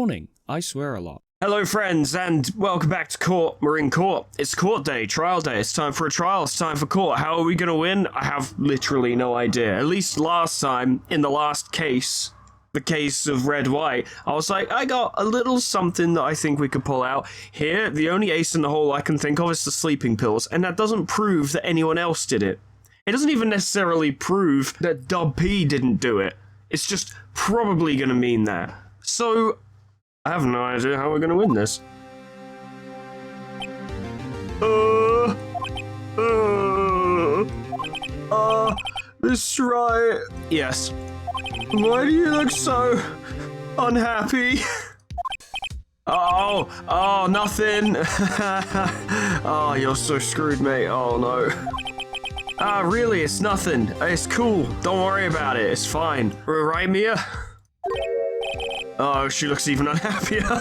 morning. I swear a lot. Hello friends, and welcome back to court, Marine Court. It's court day, trial day. It's time for a trial, it's time for court. How are we gonna win? I have literally no idea. At least last time, in the last case, the case of Red White, I was like, I got a little something that I think we could pull out. Here, the only ace in the hole I can think of is the sleeping pills, and that doesn't prove that anyone else did it. It doesn't even necessarily prove that Dub P didn't do it. It's just probably gonna mean that. So, I have no idea how we're gonna win this. This right. Yes. Why do you look so unhappy? Oh, nothing. Oh, you're so screwed, mate. Oh, no. Really, it's nothing. It's cool. Don't worry about it. It's fine. Right, Mia? Oh, she looks even unhappier.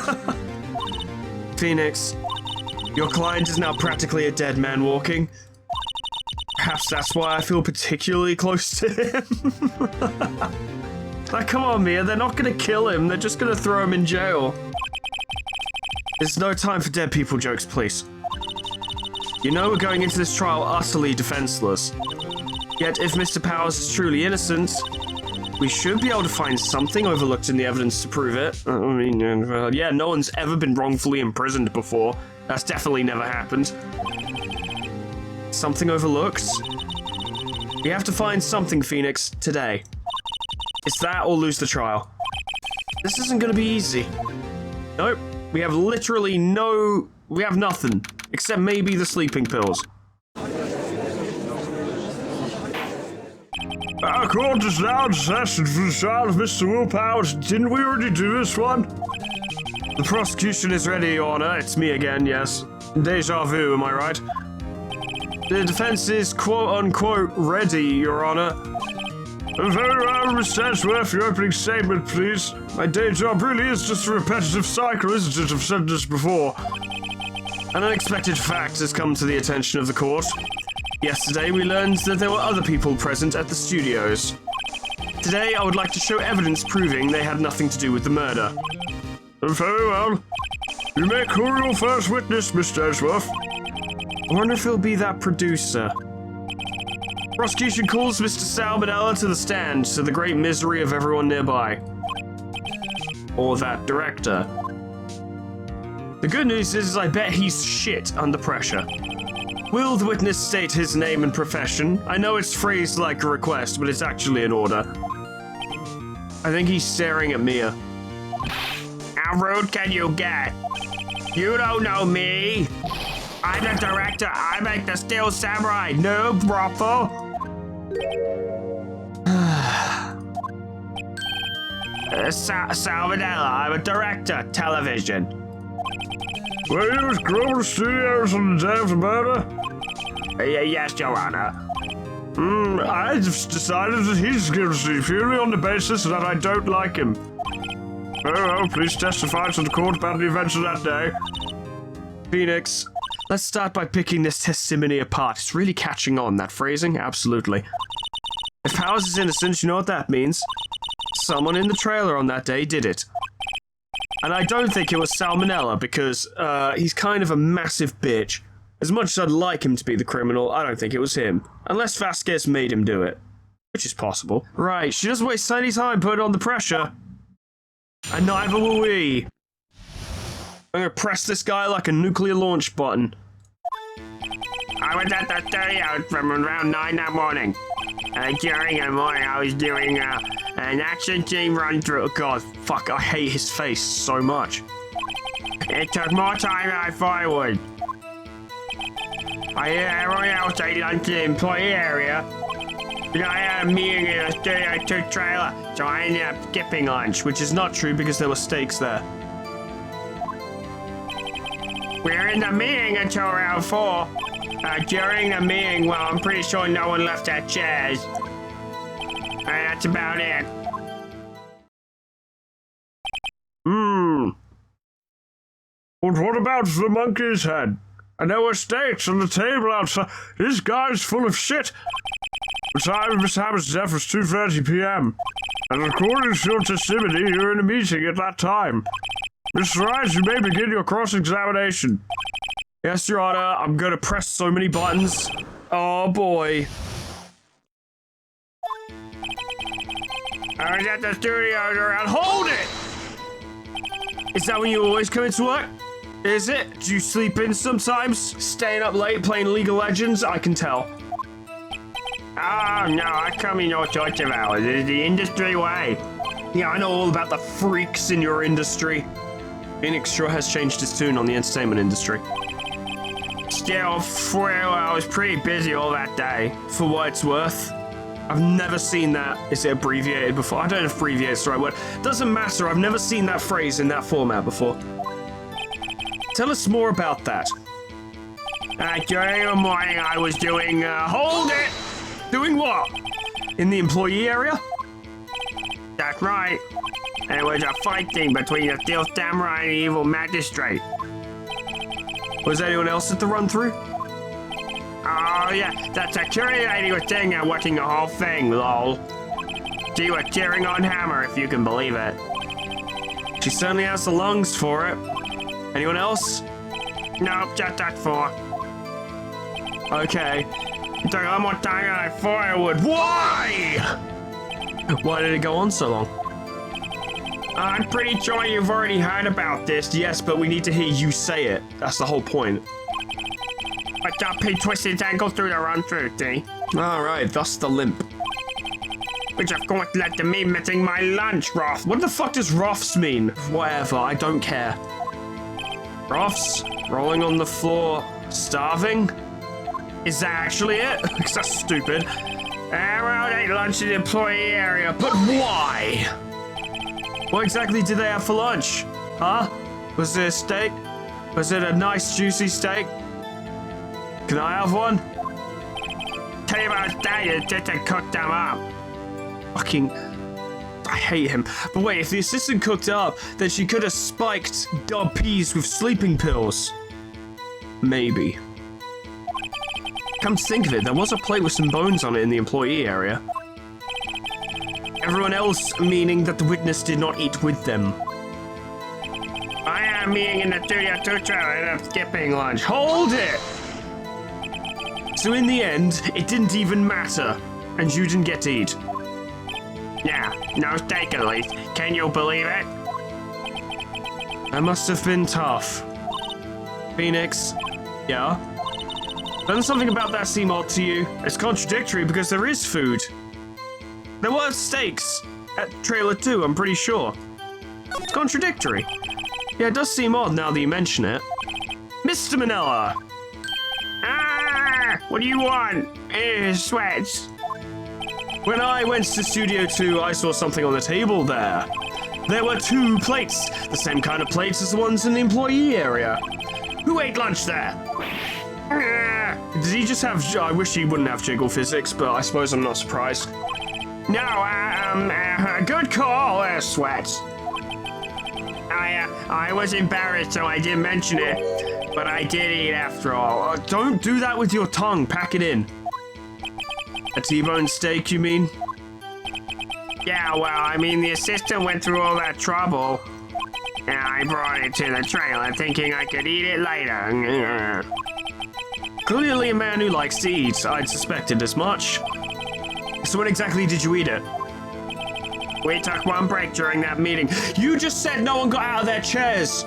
Phoenix, your client is now practically a dead man walking. Perhaps that's why I feel particularly close to him. Like, come on, Mia, they're not gonna kill him, they're just gonna throw him in jail. There's no time for dead people jokes, please. You know we're going into this trial utterly defenseless. Yet, if Mr. Powers is truly innocent, we should be able to find something overlooked in the evidence to prove it. I mean, yeah, no one's ever been wrongfully imprisoned before. That's definitely never happened. Something overlooked? We have to find something, Phoenix, today. It's that or lose the trial. This isn't gonna be easy. Nope, we have literally we have nothing, except maybe the sleeping pills. Our court is now in session for the trial of Mr. Will Powers. Didn't we already do this one? The prosecution is ready, Your Honor. It's me again, yes. Deja vu, am I right? The defense is quote-unquote ready, Your Honor. Very well, Mr. Edgeworth, your opening statement, please. My day job really is just a repetitive cycle, isn't it? I've said this before. An unexpected fact has come to the attention of the court. Yesterday, we learned that there were other people present at the studios. Today, I would like to show evidence proving they had nothing to do with the murder. Very well. You may call your first witness, Mr. Edgeworth. I wonder if it'll be that producer. Prosecution calls Mr. Salmonella to the stand, to the great misery of everyone nearby. Or that director. The good news is I bet he's shit under pressure. Will the witness state his name and profession? I know it's phrased like a request, but it's actually an order. I think he's staring at Mia. How rude can you get? You don't know me. I'm the director. I make the Steel Samurai. No brothel. Salmonella. I'm a director. Television. Were you at Global Studios on the day of the murder? Yes, Your Honor. I just decided that he's guilty purely on the basis that I don't like him. Oh, please testify to the court about the events of that day. Phoenix, let's start by picking this testimony apart. It's really catching on, that phrasing. Absolutely. If Powers is innocent, you know what that means. Someone in the trailer on that day did it. And I don't think it was Salmonella, because he's kind of a massive bitch. As much as I'd like him to be the criminal, I don't think it was him. Unless Vasquez made him do it. Which is possible. Right, she doesn't waste any time putting on the pressure. And neither will we. I'm gonna press this guy like a nuclear launch button. I was at the studio from around 9 that morning. During the morning, I was doing an action scene run through. God, fuck, I hate his face so much. It took more time than I thought it would. I hear everyone else ate lunch in the employee area. I had a meeting in a Studio 2 trailer, so I ended up skipping lunch, which is not true because there were steaks there. We were in the meeting until around 4. During the meeting, well, I'm pretty sure no one left their chairs. And that's about it. But what about the monkey's head? And there were steaks on the table outside. This guy's full of shit. The time of Miss Hammer's death was 2:30 p.m. And according to your testimony, you were in a meeting at that time. Mr. Wright, you may begin your cross-examination. Yes, Your Honor, I'm gonna press so many buttons. Oh, boy. I was at the studios around. Hold it! Is that when you always come into work? Is it? Do you sleep in sometimes? Staying up late playing League of Legends? I can tell. Oh, no, I come in all sorts of hours. It's the industry way. Yeah, I know all about the freaks in your industry. Phoenix sure has changed his tune on the entertainment industry. Still, I was pretty busy all that day. For what it's worth. I've never seen that. Is it abbreviated before? I don't know if abbreviated is the right word. Doesn't matter. I've never seen that phrase in that format before. Tell us more about that. During the morning, I was doing, hold it! Doing what? In the employee area? That's right. There was a fighting between the steel samurai and the evil magistrate. Was anyone else at the run-through? Oh, yeah, that security lady was sitting there watching the whole thing, lol. She was cheering on Hammer, if you can believe it. She certainly has the lungs for it. Anyone else? Nope, just that four. Okay. It took one more time than I thought it would. Why? Why did it go on so long? I'm pretty sure you've already heard about this. Yes, but we need to hear you say it. That's the whole point. What's up? He twisted his ankle through the run-through, see? Alright, thus the limp. Which of course led to me missing my lunch, Roth. What the fuck does Roths mean? Whatever, I don't care. Roths? Rolling on the floor, starving? Is that actually it? Because that's stupid. Well, they ate lunch in the employee area, but why? What exactly did they have for lunch? Huh? Was it a steak? Was it a nice juicy steak? Can I have one? Tell you about that, you didn't cook them up. Fucking... I hate him. But wait, if the assistant cooked it up, then she could have spiked dub peas with sleeping pills. Maybe. Come to think of it, there was a plate with some bones on it in the employee area. Everyone else meaning that the witness did not eat with them. I am meeting in the studio too, I ended up skipping lunch. Hold it! So in the end, it didn't even matter, and you didn't get to eat. Yeah, no steak at least. Can you believe it? That must have been tough. Phoenix, yeah? Doesn't something about that seem odd to you? It's contradictory because there is food. There were steaks at Trailer 2, I'm pretty sure. It's contradictory. Yeah, it does seem odd now that you mention it. Mr. Manila! Ah! What do you want? Sweats. When I went to Studio 2, I saw something on the table there. There were 2 plates, the same kind of plates as the ones in the employee area. Who ate lunch there? Did he just have... I wish he wouldn't have jiggle physics, but I suppose I'm not surprised. No, good call, Sweats. I was embarrassed, so I didn't mention it, but I did eat after all. Don't do that with your tongue, pack it in. A T-bone steak, you mean? Yeah, well, I mean, the assistant went through all that trouble. And I brought it to the trailer thinking I could eat it later. Clearly a man who likes to eat. I'd suspected as much. So when exactly did you eat it? We took one break during that meeting. You just said no one got out of their chairs.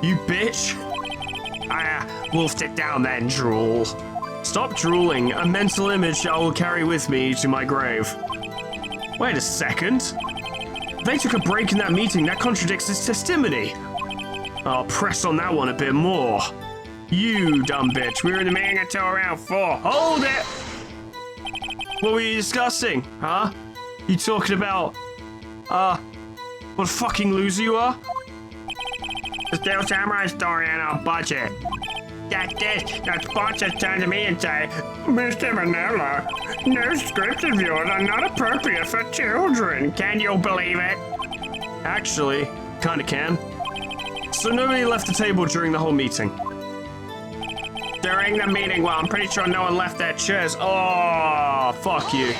You bitch. I wolfed it down then, drool. Stop drooling. A mental image I will carry with me to my grave. Wait a second. They took a break in that meeting. That contradicts his testimony. I'll press on that one a bit more. You dumb bitch. We were in the meeting until around 4. Hold it! What were you discussing? Huh? You talking about... what a fucking loser you are? The Steel Samurai story on our budget. That's this. The sponsors turn to me and say, Mr. Manila, no scripts of yours are not appropriate for children. Can you believe it? Actually, kinda can. So nobody left the table during the whole meeting? During the meeting, well, I'm pretty sure no one left their chairs. Oh, fuck you.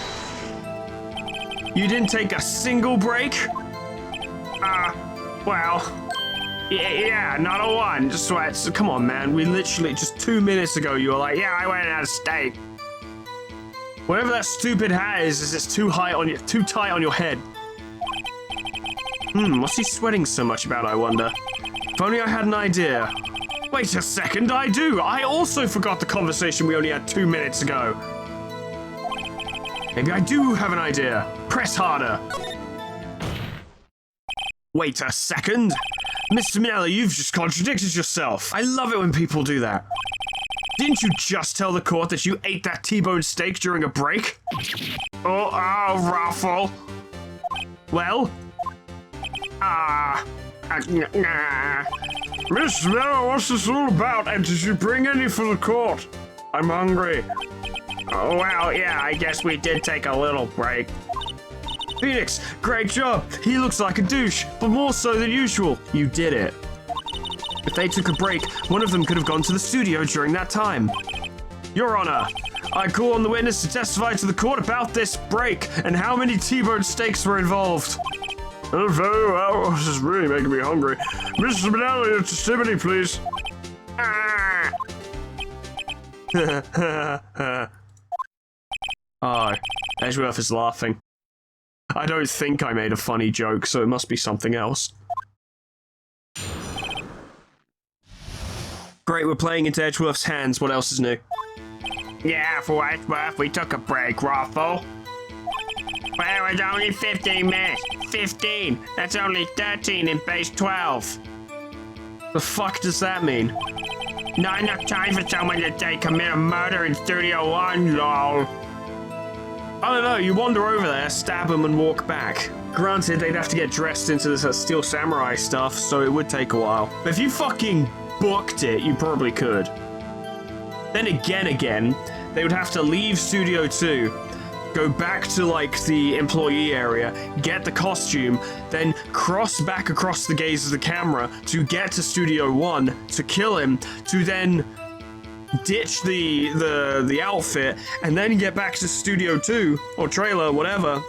You didn't take a single break? Well, yeah, not a one. Just sweat. So come on, man. We literally, just 2 minutes ago, you were like, yeah, I went out of state. Whatever that stupid hat is it's too tight on your head. What's he sweating so much about, I wonder? If only I had an idea. Wait a second, I do! I also forgot the conversation we only had 2 minutes ago. Maybe I do have an idea. Press harder. Wait a second. Mr. Minelli, you've just contradicted yourself. I love it when people do that. Didn't you just tell the court that you ate that T-bone steak during a break? Oh, Raffle. Well? Miss Miller, what's this all about? And did you bring any for the court? I'm hungry. Oh, well, yeah, I guess we did take a little break. Phoenix, great job. He looks like a douche, but more so than usual. You did it. If they took a break, one of them could have gone to the studio during that time. Your Honor, I call on the witness to testify to the court about this break and how many T-bone steaks were involved. Oh, very well. This is really making me hungry. Mr. Minelli, testimony, please. Oh, Edgeworth is laughing. I don't think I made a funny joke, so it must be something else. Great, we're playing into Edgeworth's hands. What else is new? Yeah, for Edgeworth, we took a break, Raffle. Well, it's only 15 minutes. 15! That's only 13 in base 12. The fuck does that mean? Not enough time for someone to commit a murder in Studio 1, lol. I don't know, you wander over there, stab them, and walk back. Granted, they'd have to get dressed into this Steel Samurai stuff, so it would take a while. But if you fucking booked it, you probably could. Then again, they would have to leave Studio 2, go back to, like, the employee area, get the costume, then cross back across the gaze of the camera to get to Studio 1, to kill him, to then ditch the outfit, and then get back to Studio 2, or trailer, whatever.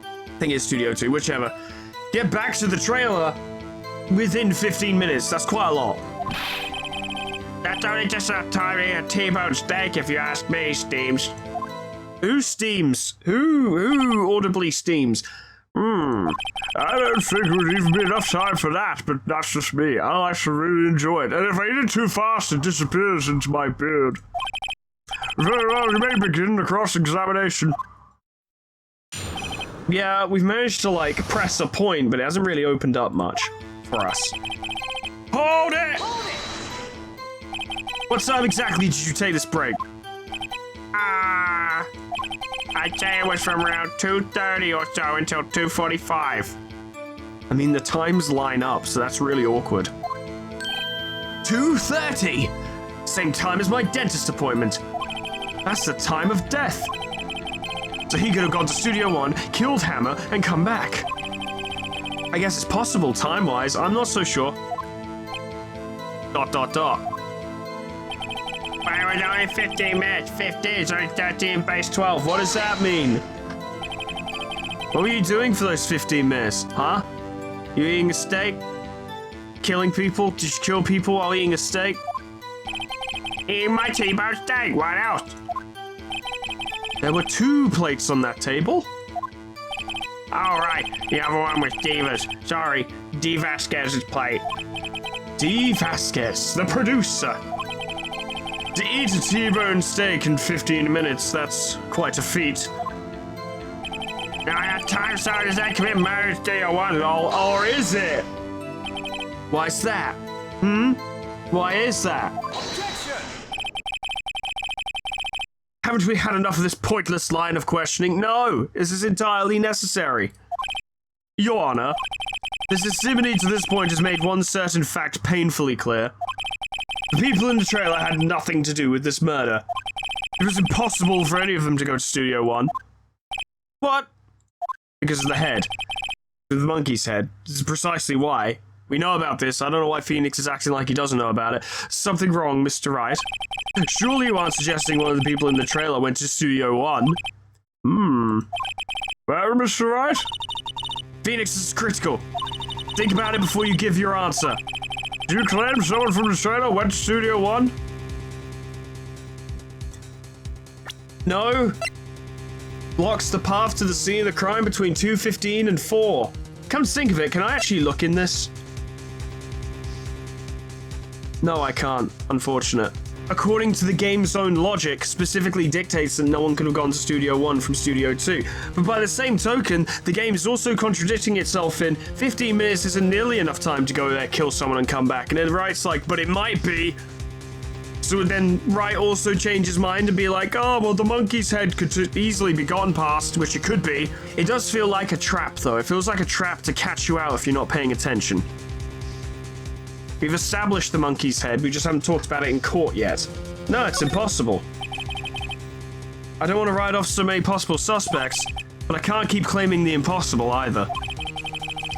I think it's Studio 2, whichever. Get back to the trailer within 15 minutes. That's quite a lot. That's only just enough time to eat a T-bone steak, if you ask me, Steams. Who steams? Who audibly steams? I don't think it would even be enough time for that, but that's just me. I actually really enjoy it, and if I eat it too fast, it disappears into my beard. Very well, you may begin the cross-examination. Yeah, we've managed to, like, press a point, but it hasn't really opened up much for us. Hold it! What time exactly did you take this break? I'd say it was from around 2:30 or so until 2:45. I mean, the times line up, so that's really awkward. 2:30! Same time as my dentist appointment. That's the time of death. So he could have gone to Studio 1, killed Hammer, and come back. I guess it's possible time-wise, I'm not so sure. ... Well, it was only 15 minutes. 15 is only 13 base 12. What does that mean? What were you doing for those 15 minutes, huh? You eating a steak? Killing people? Did you kill people while eating a steak? Eating my T-bone steak. What else? There were 2 plates on that table. All right, the other one was Diva's. Sorry, D. Vasquez's plate. D. Vasquez, the producer. To eat a T-bone steak in 15 minutes, that's quite a feat. Now I have time, so does that commit murder in Studio 1, lol, or is it? Why's that? Why is that? Objection! Haven't we had enough of this pointless line of questioning? No! This is entirely necessary. Your Honor, the testimony to this point has made one certain fact painfully clear. The people in the trailer had nothing to do with this murder. It was impossible for any of them to go to Studio 1. What? Because of the head. The monkey's head. This is precisely why. We know about this. I don't know why Phoenix is acting like he doesn't know about it. Something wrong, Mr. Wright. Surely you aren't suggesting one of the people in the trailer went to Studio 1? Well, Mr. Wright? Phoenix is critical. Think about it before you give your answer. Do you claim someone from the trailer went to Studio 1? No. Blocks the path to the scene of the crime between 2:15 and 4. Come to think of it, can I actually look in this? No, I can't. Unfortunate. According to the game's own logic, specifically dictates that no one could have gone to Studio 1 from Studio 2. But by the same token, the game is also contradicting itself in 15 minutes isn't nearly enough time to go there, kill someone and come back. And then Wright's like, but it might be. So then Wright also changed his mind and be like, oh, well, the monkey's head could easily be gone past, which it could be. It does feel like a trap, though. It feels like a trap to catch you out if you're not paying attention. We've established the monkey's head, we just haven't talked about it in court yet. No, it's impossible. I don't want to write off so many possible suspects, but I can't keep claiming the impossible either.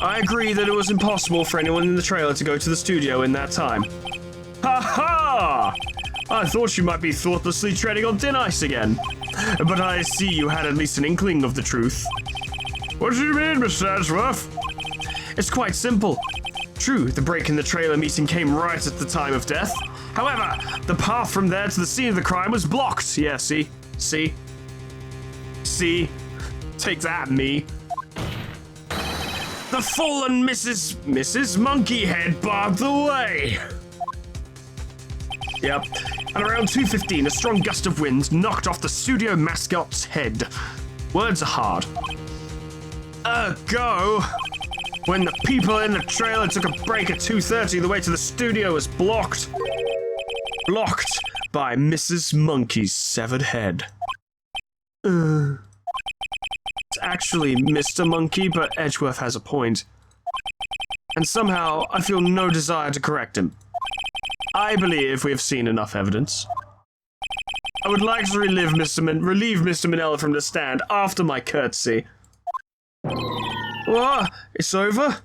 I agree that it was impossible for anyone in the trailer to go to the studio in that time. Ha ha! I thought you might be thoughtlessly treading on thin ice again. But I see you had at least an inkling of the truth. What do you mean, Mr. Edgeworth? It's quite simple. True, the break in the trailer meeting came right at the time of death. However, the path from there to the scene of the crime was blocked. Yeah, see? See? See? Take that, me. The fallen Mrs. Monkeyhead barred the way. Yep. And around 2:15, a strong gust of wind knocked off the studio mascot's head. Words are hard. Ergo, when the people in the trailer took a break at 2:30, the way to the studio was blocked. Blocked by Mrs. Monkey's severed head. It's actually Mr. Monkey, but Edgeworth has a point. And somehow, I feel no desire to correct him. I believe we have seen enough evidence. I would like to relieve Mr. Manella from the stand after my courtesy. What? It's over?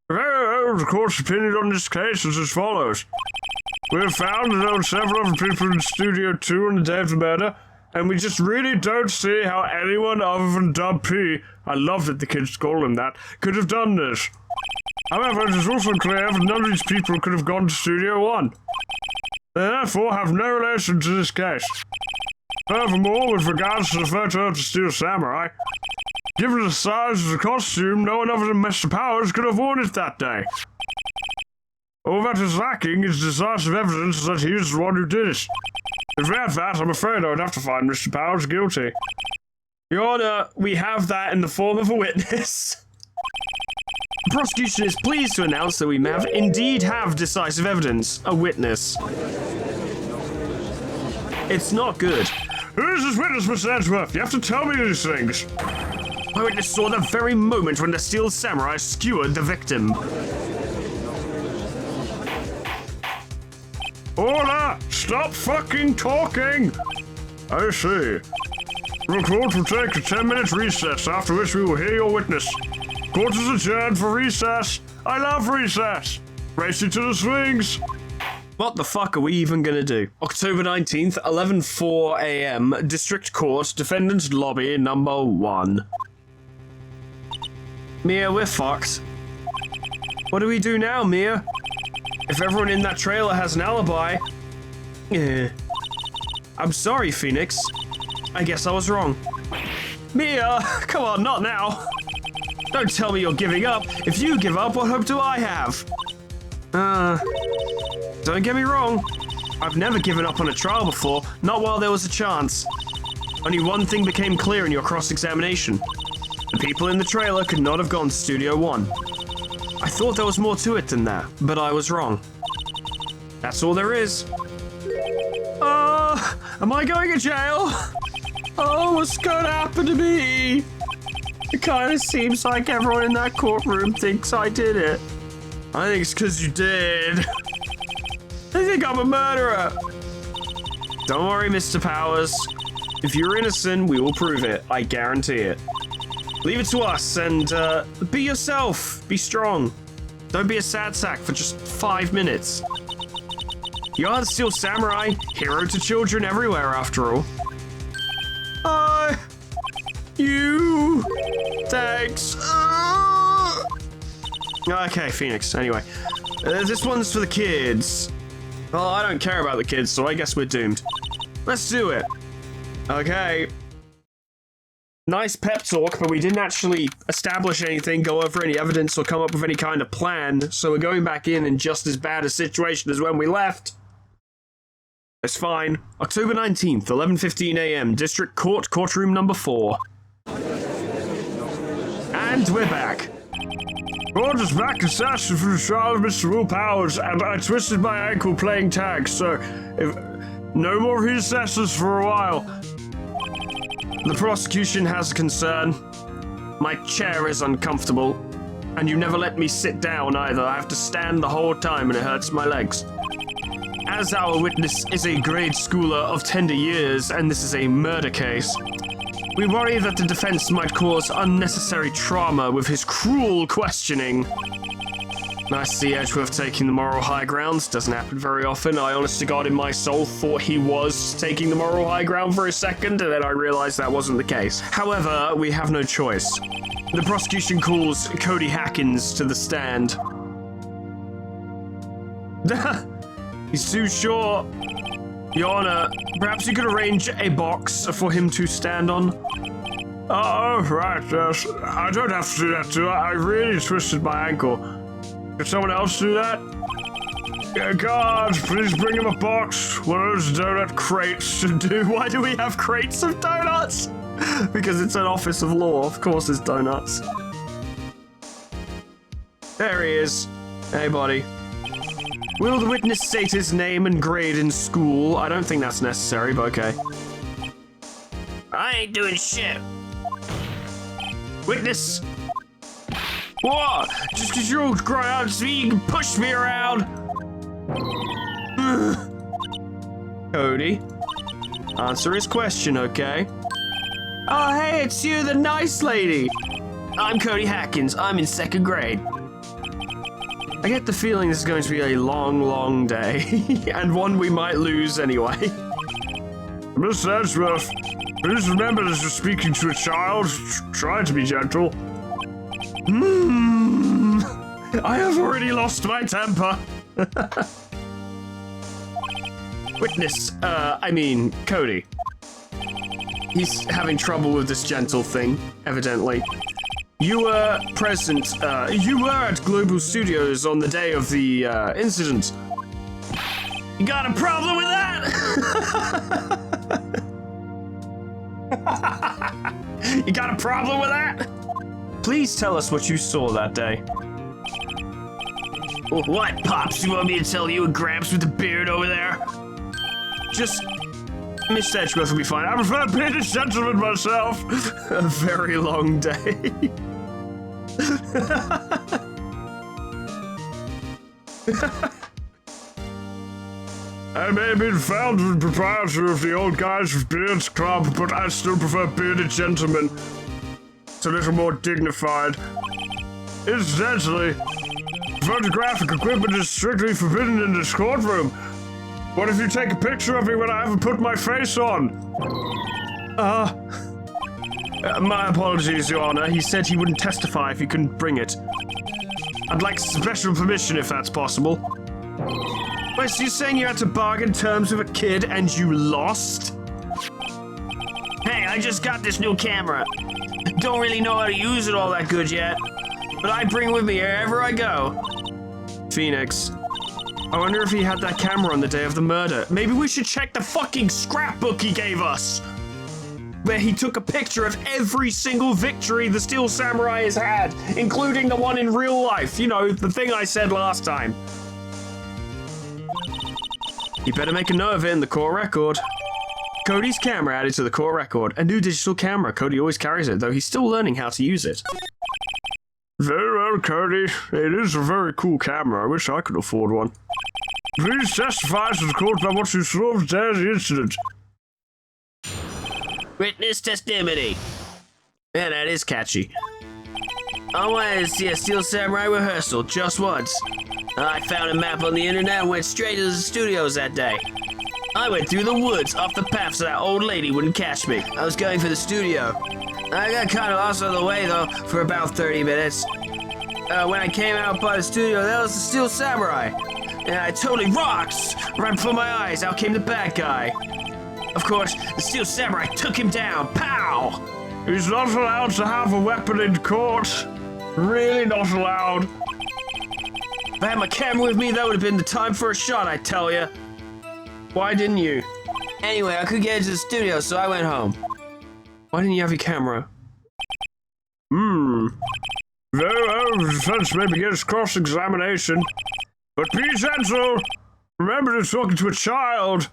The court's opinion on this case is as follows. We have found that there were several other people in Studio 2 on the day of the murder, and we just really don't see how anyone other than Dub P, I love that the kids call him that, could have done this. However, it is also clear that none of these people could have gone to Studio 1. They therefore have no relation to this case. Furthermore, with regards to the photo of the Steel Samurai, given the size of the costume, no one other than Mr. Powers could have worn it that day. All that is lacking is decisive evidence that he is the one who did it. If we had that, I'm afraid I would have to find Mr. Powers guilty. Your Honor, we have that in the form of a witness. The prosecution is pleased to announce that we indeed have decisive evidence, a witness. It's not good. Who is this witness, Mr. Edgeworth? You have to tell me these things. My witness saw the very moment when the Steel Samurai skewered the victim. Order! Stop fucking talking! I see. The court will take a 10-minute recess, after which we will hear your witness. Court is adjourned for recess. I love recess. Racing to the swings. What the fuck are we even gonna do? October 19th, 11:04 a.m., District Court, Defendant's Lobby, number 1. Mia, we're fucked. What do we do now, Mia? If everyone in that trailer has an alibi... I'm sorry, Phoenix. I guess I was wrong. Mia, come on, not now. Don't tell me you're giving up. If you give up, what hope do I have? Don't get me wrong. I've never given up on a trial before, not while there was a chance. Only one thing became clear in your cross-examination. The people in the trailer could not have gone to Studio 1. I thought there was more to it than that, but I was wrong. That's all there is. Am I going to jail? Oh, what's gonna happen to me? It kind of seems like everyone in that courtroom thinks I did it. I think it's because you did. They think I'm a murderer. Don't worry, Mr. Powers. If you're innocent, we will prove it. I guarantee it. Leave it to us and be yourself. Be strong. Don't be a sad sack for just 5 minutes. You are the Steel Samurai, hero to children everywhere after all. You. Thanks. Okay, Phoenix. Anyway, this one's for the kids. Well, I don't care about the kids, so I guess we're doomed. Let's do it. Okay. Nice pep talk, but we didn't actually establish anything, go over any evidence, or come up with any kind of plan, so we're going back in just as bad a situation as when we left. It's fine. October 19th, 11:15 a.m., District Court, courtroom number 4. And we're back. Court is back in session for the trial of Mr. Will Powers, and I twisted my ankle playing tag, so no more recesses for a while. The prosecution has a concern. My chair is uncomfortable, and you never let me sit down either. I have to stand the whole time and it hurts my legs. As our witness is a grade schooler of tender years, and this is a murder case, we worry that the defense might cause unnecessary trauma with his cruel questioning. Nice to see Edgeworth taking the moral high ground. Doesn't happen very often. I honest to God in my soul thought he was taking the moral high ground for a second, and then I realized that wasn't the case. However, we have no choice. The prosecution calls Cody Hackins to the stand. He's too short. Your Honor, perhaps you could arrange a box for him to stand on? Oh, right, yes. I don't have to do that, do I? I really twisted my ankle. Can someone else do that? God, please bring him a box. One of those donut crates to do. Why do we have crates of donuts? Because it's an office of law. Of course there's donuts. There he is. Hey, buddy. Will the witness state his name and grade in school? I don't think that's necessary, but okay. I ain't doing shit. Witness! What? Just because you're all grown up, so you can push me around? Cody, answer his question, okay? Oh, hey, it's you, the nice lady. I'm Cody Hackins. I'm in 2nd grade. I get the feeling this is going to be a long, long day, and one we might lose anyway. Miss Edgeworth, please remember that you're speaking to a child. Try to be gentle. I have already lost my temper. Witness, Cody. He's having trouble with this gentle thing, evidently. You were present, you were at Global Studios on the day of the, incident. You got a problem with that? You got a problem with that? Please tell us what you saw that day. What, Pops? You want me to tell you and Gramps with the beard over there? Just... Miss Edgeworth will be fine. I prefer being a gentleman myself. A very long day. I may have been founder and proprietor of the Old Guys with Beards Club, but I still prefer bearded gentlemen. It's a little more dignified. Incidentally, photographic equipment is strictly forbidden in this courtroom. What if you take a picture of me when I haven't put my face on? My apologies, Your Honor. He said he wouldn't testify if he couldn't bring it. I'd like special permission if that's possible. Wait, so you're saying you had to bargain terms with a kid and you lost? Hey, I just got this new camera. Don't really know how to use it all that good yet, but I bring it with me wherever I go. Phoenix. I wonder if he had that camera on the day of the murder. Maybe we should check the fucking scrapbook he gave us, where he took a picture of every single victory the Steel Samurai has had, including the one in real life. You know, the thing I said last time. You better make a note of it in the court record. Cody's camera added to the court record. A new digital camera. Cody always carries it, though he's still learning how to use it. Very well, Cody. It is a very cool camera. I wish I could afford one. Please testify to the court about what you saw of the day of the incident. Witness testimony. Man, that is catchy. I wanted to see a Steel Samurai rehearsal just once. I found a map on the internet and went straight to the studios that day. I went through the woods off the path so that old lady wouldn't catch me. I was going for the studio. I got kind of lost on the way, though, for about 30 minutes. When I came out by the studio, there was the Steel Samurai. And I totally rocked! Right before my eyes, out came the bad guy. Of course, the Steel Samurai took him down. Pow! He's not allowed to have a weapon in court. Really not allowed. If I had my camera with me, that would have been the time for a shot, I tell ya. Why didn't you? Anyway, I couldn't get into the studio, so I went home. Why didn't you have your camera? Well, the defense may begin its cross-examination. But be gentle. Remember, you're talking to a child.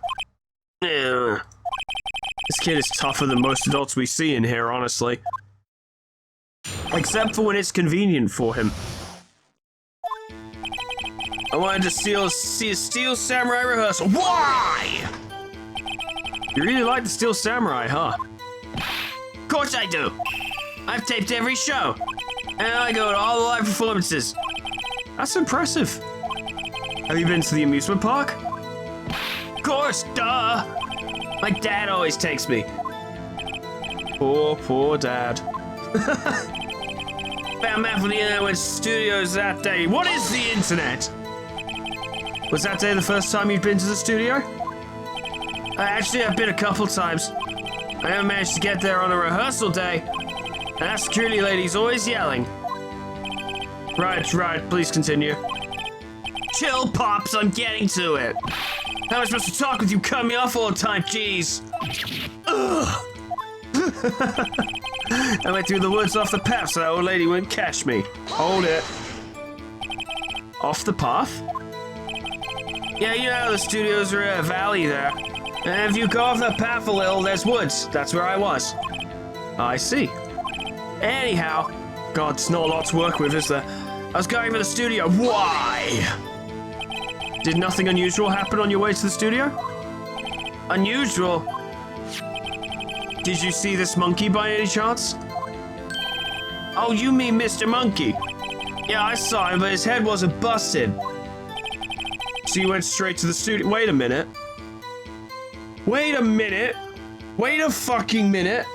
Yeah. This kid is tougher than most adults we see in here, honestly. Except for when it's convenient for him. I wanted to see a Steel Samurai rehearsal. Why? You really like the Steel Samurai, huh? Of course I do. I've taped every show. And I go to all the live performances. That's impressive. Have you been to the amusement park? Of course, duh. My dad always takes me. Poor dad. Found map on the internet went to studios that day. What is the internet? Was that day the first time you'd been to the studio? Actually, I've been a couple times. I haven't managed to get there on a rehearsal day. And that security lady's always yelling. Right, please continue. Chill, Pops, I'm getting to it. How am I supposed to talk with you cutting me off all the time? Jeez. Ugh. I went through the woods off the path so that old lady wouldn't catch me. Hold it. Off the path? Yeah, you know the studios are in a valley there. And if you go off the path a little, there's woods. That's where I was. I see. Anyhow. God, it's not a lot to work with, is there? I was going for the studio. Why? Did nothing unusual happen on your way to the studio? Unusual? Did you see this monkey by any chance? Oh, you mean Mr. Monkey? Yeah, I saw him, but his head wasn't busted. So you went straight to the studio? Wait a minute. Wait a minute. Wait a fucking minute.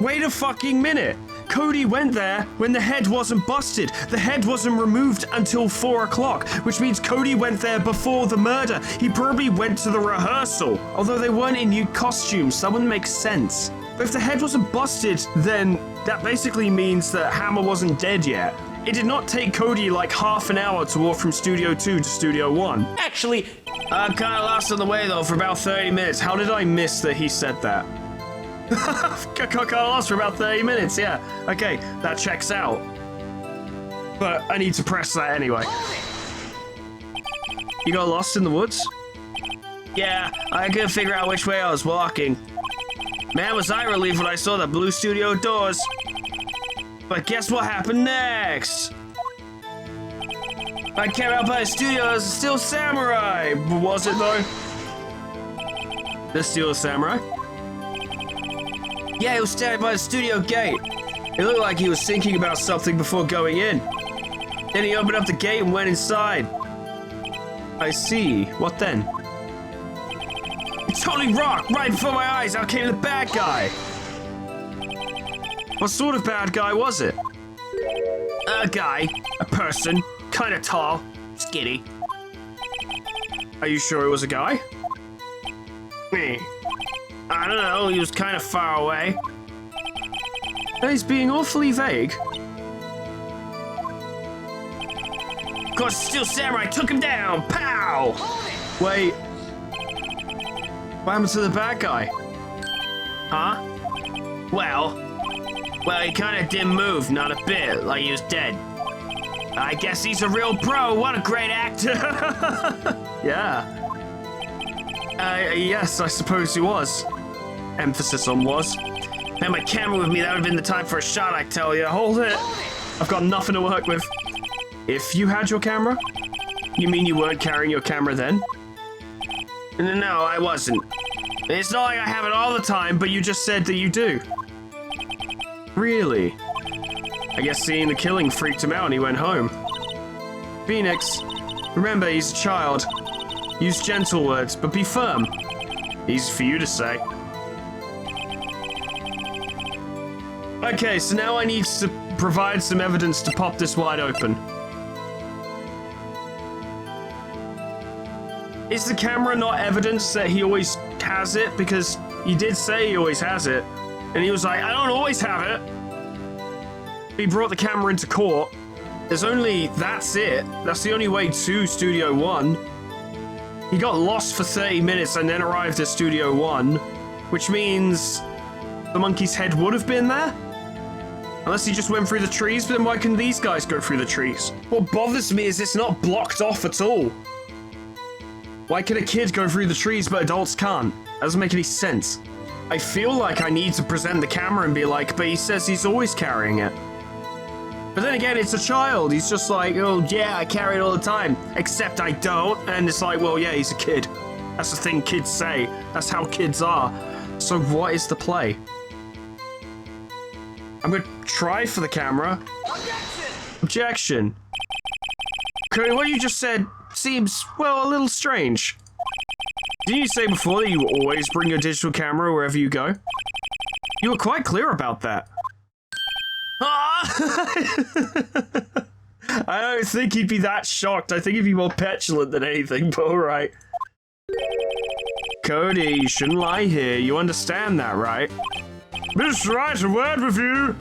Wait a fucking minute. Cody went there when the head wasn't busted. The head wasn't removed until 4 o'clock, which means Cody went there before the murder. He probably went to the rehearsal. Although they weren't in nude costumes, that wouldn't make sense. But if the head wasn't busted, then that basically means that Hammer wasn't dead yet. It did not take Cody like half an hour to walk from Studio 2 to Studio 1. Actually, I'm kind of lost on the way though for about 30 minutes. How did I miss that he said that? Got kind of lost for about 30 minutes, yeah. Okay, that checks out. But I need to press that anyway. You got lost in the woods? Yeah, I couldn't figure out which way I was walking. Man, was I relieved when I saw the blue studio doors. But guess what happened next? I came out by the studio as a Steel Samurai. Was it though? The Steel Samurai? Yeah, he was standing by the studio gate. It looked like he was thinking about something before going in. Then he opened up the gate and went inside. I see. What then? It totally rocked! Right before my eyes, out came the bad guy. What sort of bad guy was it? A guy. A person. Kinda tall. Skinny. Are you sure it was a guy? I don't know, he was kind of far away. He's being awfully vague. Of course, Steel Samurai took him down. Pow! Wait. What happened to the bad guy? Huh? Well, he kind of didn't move, not a bit, like he was dead. I guess he's a real pro. What a great actor. Yeah. Yes, I suppose he was. Emphasis on was. Had my camera with me, that would have been the time for a shot, I tell you. Hold it. I've got nothing to work with. If you had your camera? You mean you weren't carrying your camera then? No, I wasn't. It's not like I have it all the time, But you just said that you do. Really? I guess seeing the killing freaked him out and he went home. Phoenix, remember he's a child. Use gentle words, but be firm. Easy for you to say. Okay, so now I need to provide some evidence to pop this wide open. Is the camera not evidence that he always has it? Because he did say he always has it. And he was like, I don't always have it. He brought the camera into court. That's it. That's the only way to Studio 1. He got lost for 30 minutes and then arrived at Studio 1, which means the monkey's head would have been there? Unless he just went through the trees, but then why can these guys go through the trees? What bothers me is it's not blocked off at all. Why can a kid go through the trees but adults can't? That doesn't make any sense. I feel like I need to present the camera and be like, but he says he's always carrying it. But then again, it's a child. He's just like, oh yeah, I carry it all the time. Except I don't. And it's like, well, yeah, he's a kid. That's the thing kids say. That's how kids are. So what is the play? I'm gonna try for the camera. Objection. Cody, what you just said seems, well, a little strange. Didn't you say before that you always bring your digital camera wherever you go? You were quite clear about that. I don't think he'd be that shocked. I think he'd be more petulant than anything, but alright. Cody, you shouldn't lie here. You understand that, right? Mr. Wright, a word with you.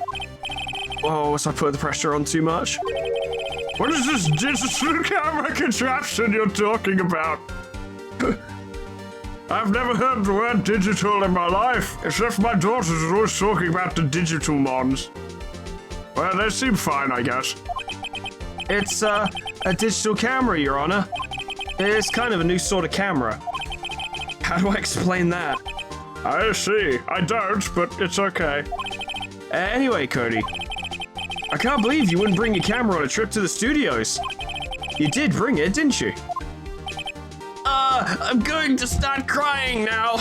Oh, was I putting the pressure on too much? What is this digital camera contraption you're talking about? I've never heard the word digital in my life, except my daughters are always talking about the digital ones. Well, they seem fine, I guess. It's a digital camera, Your Honor. It's kind of a new sort of camera. How do I explain that? I see. I don't, but it's okay. Anyway, Cody. I can't believe you wouldn't bring your camera on a trip to the studios. You did bring it, didn't you? I'm going to start crying now.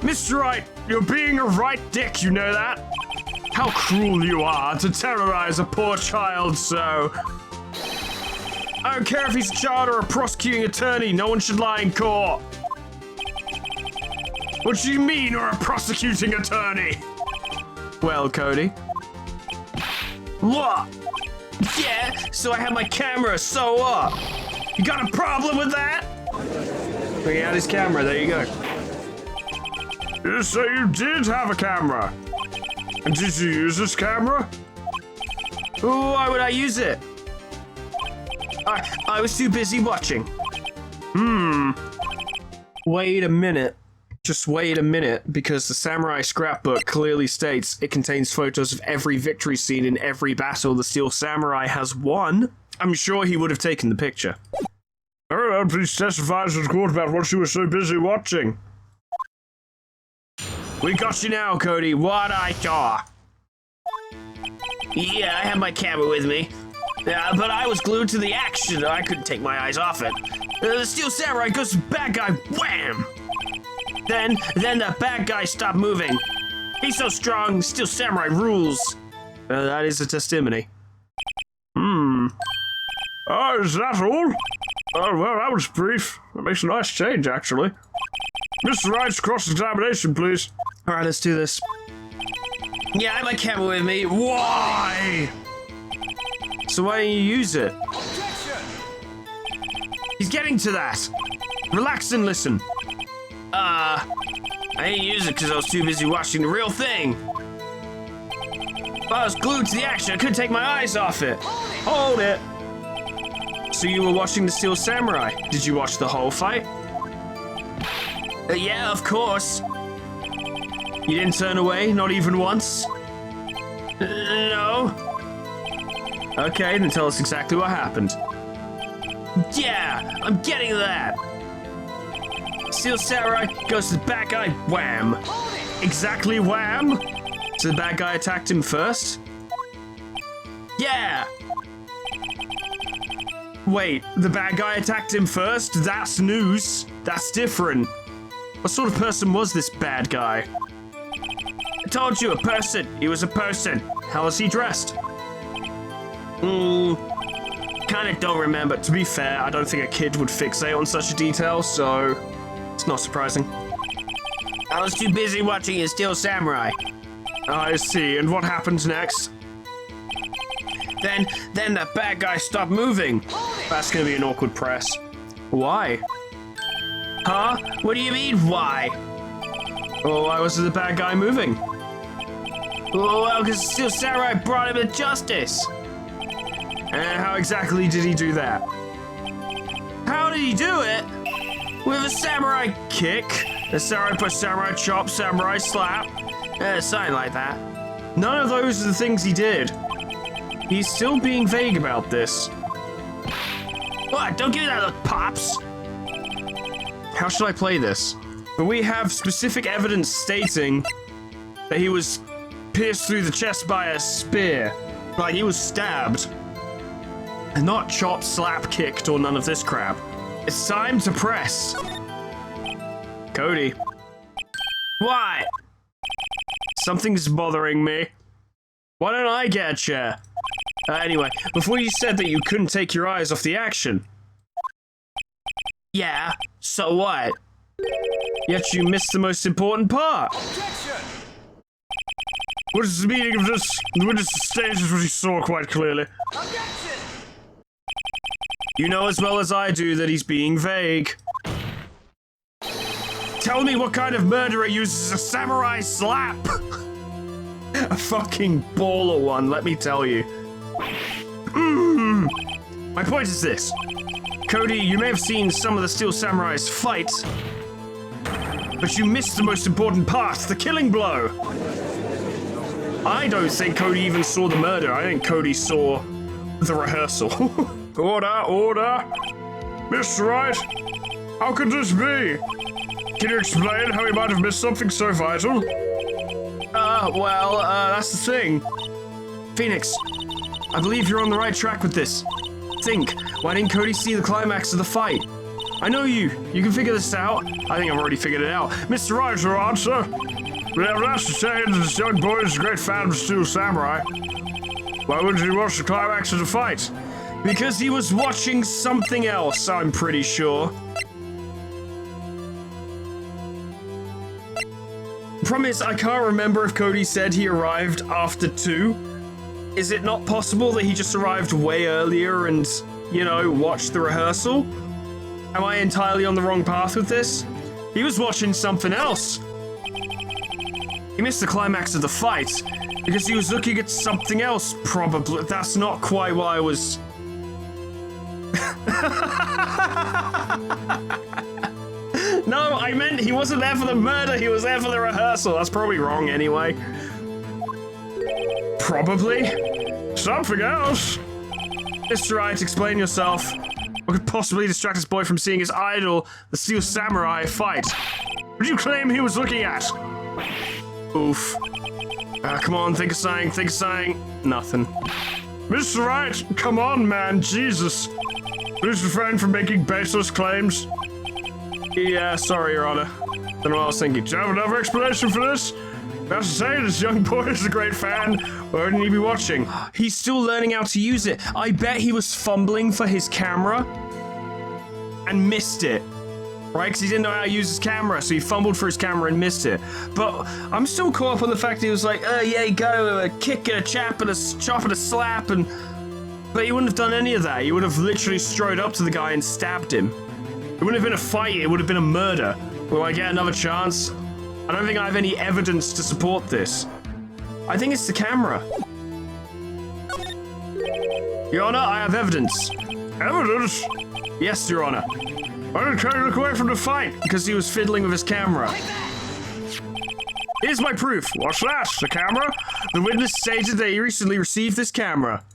Mr. Wright, you're being a right dick, you know that? How cruel you are to terrorize a poor child so. I don't care if he's a child or a prosecuting attorney, no one should lie in court. What do you mean you're a prosecuting attorney? Well, Cody. What? Yeah, so I have my camera, so what? You got a problem with that? Bring out his camera, there you go. You say you did have a camera. And did you use this camera? Why would I use it? I was too busy watching. Wait a minute. Just wait a minute, because the Samurai Scrapbook clearly states it contains photos of every victory scene in every battle the Steel Samurai has won. I'm sure he would have taken the picture. Very well, please testify to the court about what you were so busy watching. We got you now, Cody. What I saw. Yeah, I had my camera with me. But I was glued to the action. I couldn't take my eyes off it. The Steel Samurai goes to the bad guy. Wham! Then the bad guy stopped moving. He's so strong, Steel Samurai rules. That is a testimony. Oh, is that all? Oh, well, that was brief. That makes a nice change, actually. Mr. Wright's cross-examination, please. All right, let's do this. Yeah, I have my camera with me. Why? So why don't you use it? He's getting to that. Relax and listen. I didn't use it because I was too busy watching the real thing. I was glued to the action. I couldn't take my eyes off it. Hold it. So you were watching the Steel Samurai. Did you watch the whole fight? Yeah, of course. You didn't turn away, not even once? No. Okay, then tell us exactly what happened. Yeah, I'm getting that. Steel Samurai goes to the bad guy, wham. Exactly wham? So the bad guy attacked him first? Yeah. Wait, the bad guy attacked him first? That's news. That's different. What sort of person was this bad guy? I told you, a person. He was a person. How was he dressed? Kinda don't remember. To be fair, I don't think a kid would fixate on such a detail, so it's not surprising. I was too busy watching a Steel Samurai. I see, and what happens next? Then the bad guy stopped moving. That's gonna be an awkward press. Why? Huh? What do you mean, why? Oh, why was the bad guy moving? Well, because Steel Samurai brought him to justice. And how exactly did he do that? How did he do it? With a samurai Kick? A samurai push, samurai chop, samurai slap? something like that. None of those are the things he did. He's still being vague about this. What? Don't give me that look, Pops. How should I play this? But we have specific evidence stating that he was pierced through the chest by a spear. Like he was stabbed. And not chopped, slap, kicked, or none of this crap. It's time to press. Cody. What? Something's bothering me. Why don't I get a chair? Anyway, before you said that you couldn't take your eyes off the action. Yeah, so what? Yet you missed the most important part. What is the meaning of this? The witness stated what he saw quite clearly. You know as well as I do that he's being vague. Tell me what kind of murderer uses a samurai slap? A fucking baller one, let me tell you. My point is this. Cody, you may have seen some of the Steel Samurais fight, but you missed the most important part, the killing blow. I don't think Cody even saw the murder. I think Cody saw the rehearsal. Order, order. Mr. Wright, how could this be? Can you explain how he might have missed something so vital? Well, That's the thing. Phoenix, I believe you're on the right track with this. Think, why didn't Cody see the climax of the fight? I know you can figure this out. I think I've already figured it out. Mr. Wright, your answer? We have less to say that this young boy is a great fan of Steel Samurai. Why wouldn't he watch the climax of the fight? Because he was watching something else, I'm pretty sure. Problem is, I can't remember if Cody said he arrived after 2. Is it not possible that he just arrived way earlier and, you know, watched the rehearsal? Am I entirely on the wrong path with this? He was watching something else. He missed the climax of the fight because he was looking at something else, probably. That's not quite what I was... No, I meant he wasn't there for the murder, he was there for the rehearsal. That's probably wrong anyway. Probably. Something else. Mr. Wright, explain yourself. What could possibly distract this boy from seeing his idol, the Steel Samurai, fight? What did you claim he was looking at? Oof. Come on, think of something, think of something. Nothing. Mr. Wright, come on, man, Jesus. Please refrain from making baseless claims. Yeah, sorry, Your Honor. Don't know what I was thinking. Do you have another explanation for this? That's to say, this young boy is a great fan. Why wouldn't he be watching? He's still learning how to use it. I bet he was fumbling for his camera and missed it. Right? Because he didn't know how to use his camera, so he fumbled for his camera and missed it. But I'm still caught up on the fact he was like, yeah, you got a kick and a chop and a chop and a slap, and... But he wouldn't have done any of that. He would have literally strode up to the guy and stabbed him. It wouldn't have been a fight, it would have been a murder. Will I get another chance? I don't think I have any evidence to support this. I think it's the camera. Your Honor, I have evidence. Evidence? Yes, Your Honor. Why did Cody look away from the fight? Because he was fiddling with his camera. Here's my proof. What's that? The camera? The witness stated that he recently received this camera.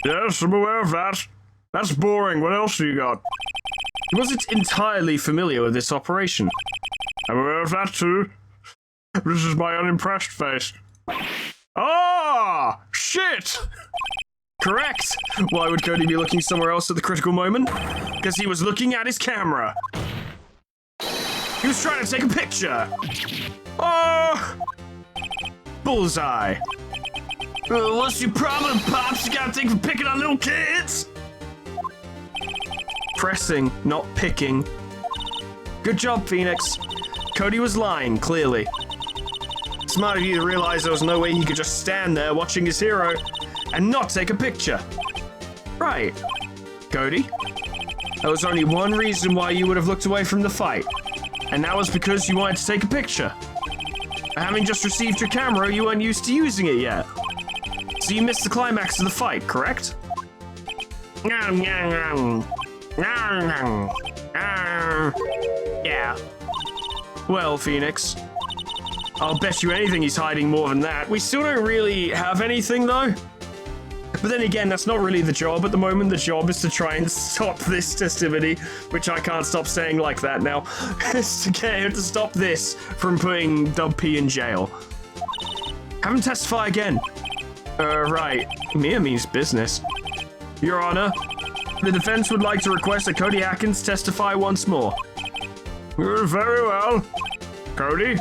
Yes, I'm aware of that. That's boring. What else do you got? He wasn't entirely familiar with this operation. I'm aware of that too. This is my unimpressed face. Ah! Shit! Correct! Why would Cody be looking somewhere else at the critical moment? Because he was looking at his camera. He was trying to take a picture. Oh! Bullseye. What's your problem, Pops? You got a thing for picking on little kids? Pressing, not picking. Good job, Phoenix. Cody was lying, clearly. Smart of you to realize there was no way he could just stand there watching his hero and not take a picture. Right. Cody, there was only one reason why you would have looked away from the fight, and that was because you wanted to take a picture. Having just received your camera, you weren't used to using it yet. So you missed the climax of the fight, correct? Yeah. Well, Phoenix, I'll bet you anything he's hiding more than that. We still don't really have anything, though. But then again, that's not really the job at the moment. The job is to try and stop this testimony, which I can't stop saying like that now. It's to get him to stop this from putting Dub P in jail. Have him testify again. Right. Mia means business. Your Honor, the defense would like to request that Cody Atkins testify once more. Very well. Cody,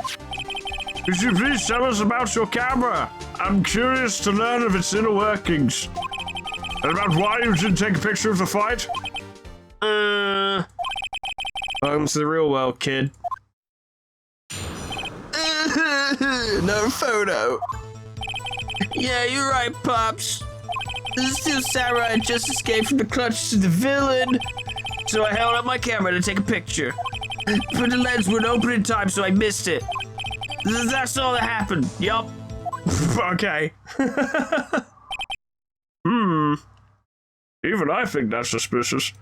could you please tell us about your camera? I'm curious to learn of its inner workings. And about why you didn't take a picture of the fight? Welcome to the real world, kid. No photo. Yeah, you're right, Pops. The Steel Samurai had just escaped from the clutches of the villain, so I held up my camera to take a picture. But the lens wouldn't open in time, so I missed it. That's all that happened. Yup. Okay. Even I think that's suspicious.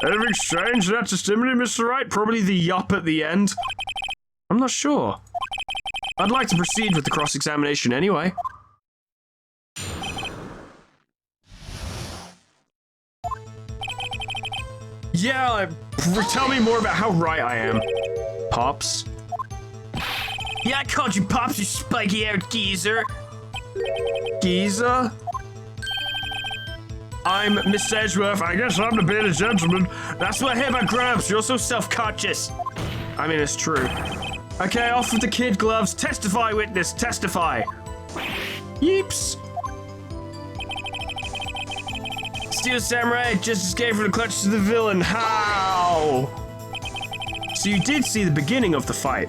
Anything strange in that testimony, Mr. Wright? Probably the yup at the end. I'm not sure. I'd like to proceed with the cross-examination anyway. Yeah, tell me more about how right I am, Pops. Yeah, I called you Pops, you spiky-haired geezer. Geezer? I'm Miss Edgeworth. I guess I'm the bearded gentleman. That's what I hear about grown-ups. You're so self-conscious. I mean, it's true. Okay, off with the kid gloves. Testify, witness, testify. Yeeps. Steel Samurai just escaped from the clutches of the villain. How? So you did see the beginning of the fight?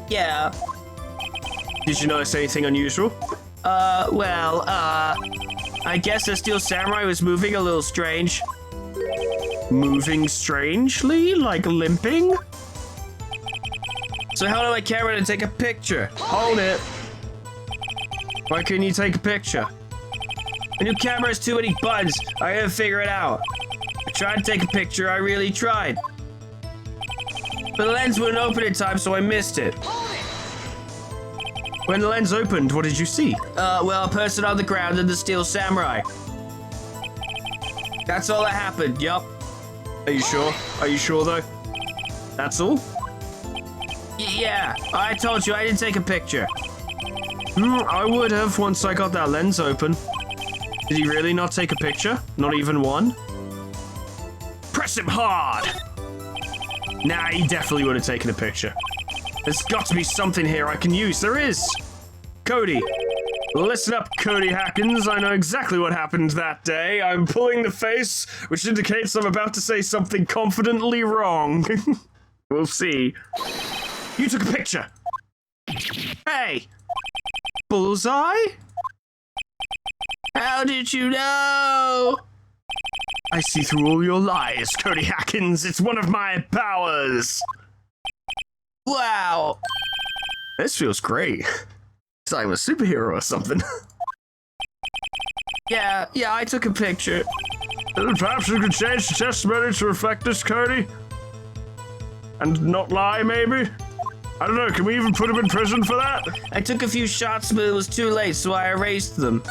Yeah. Did you notice anything unusual? I guess the Steel Samurai was moving a little strange. Moving strangely? Like limping? So I held on my camera to take a picture. Hold it. Why couldn't you take a picture? My new camera has too many buttons. I gotta figure it out. I tried to take a picture, I really tried. But the lens wouldn't open in time, so I missed it. When the lens opened, what did you see? A person on the ground and the Steel Samurai. That's all that happened, yup. Are you sure? Are you sure, though? That's all? Yeah, I told you I didn't take a picture. I would have once I got that lens open. Did he really not take a picture? Not even one? Press him hard! Nah, he definitely would have taken a picture. There's got to be something here I can use. There is! Cody. Listen up, Cody Hackins. I know exactly what happened that day. I'm pulling the face, which indicates I'm about to say something confidently wrong. We'll see. You took a picture. Hey! Bullseye? How did you know? I see through all your lies, Cody Hackins. It's one of my powers. Wow. This feels great. It's like I'm a superhero or something. Yeah, I took a picture. Perhaps you could change the testimony to reflect this, Cody? And not lie, maybe? I don't know, can we even put him in prison for that? I took a few shots, but it was too late, so I erased them.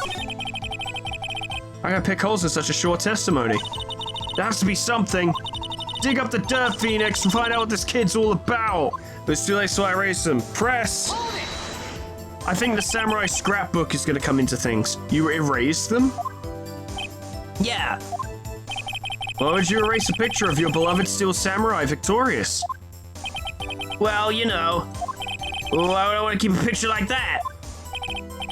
I gotta pick holes in such a short testimony. There has to be something. Dig up the dirt, Phoenix, and find out what this kid's all about. But it's too late, so I erased them. Press! I think the samurai scrapbook is gonna come into things. You erased them? Yeah. Why would you erase a picture of your beloved Steel Samurai victorious? Well, you know. Why would I want to keep a picture like that?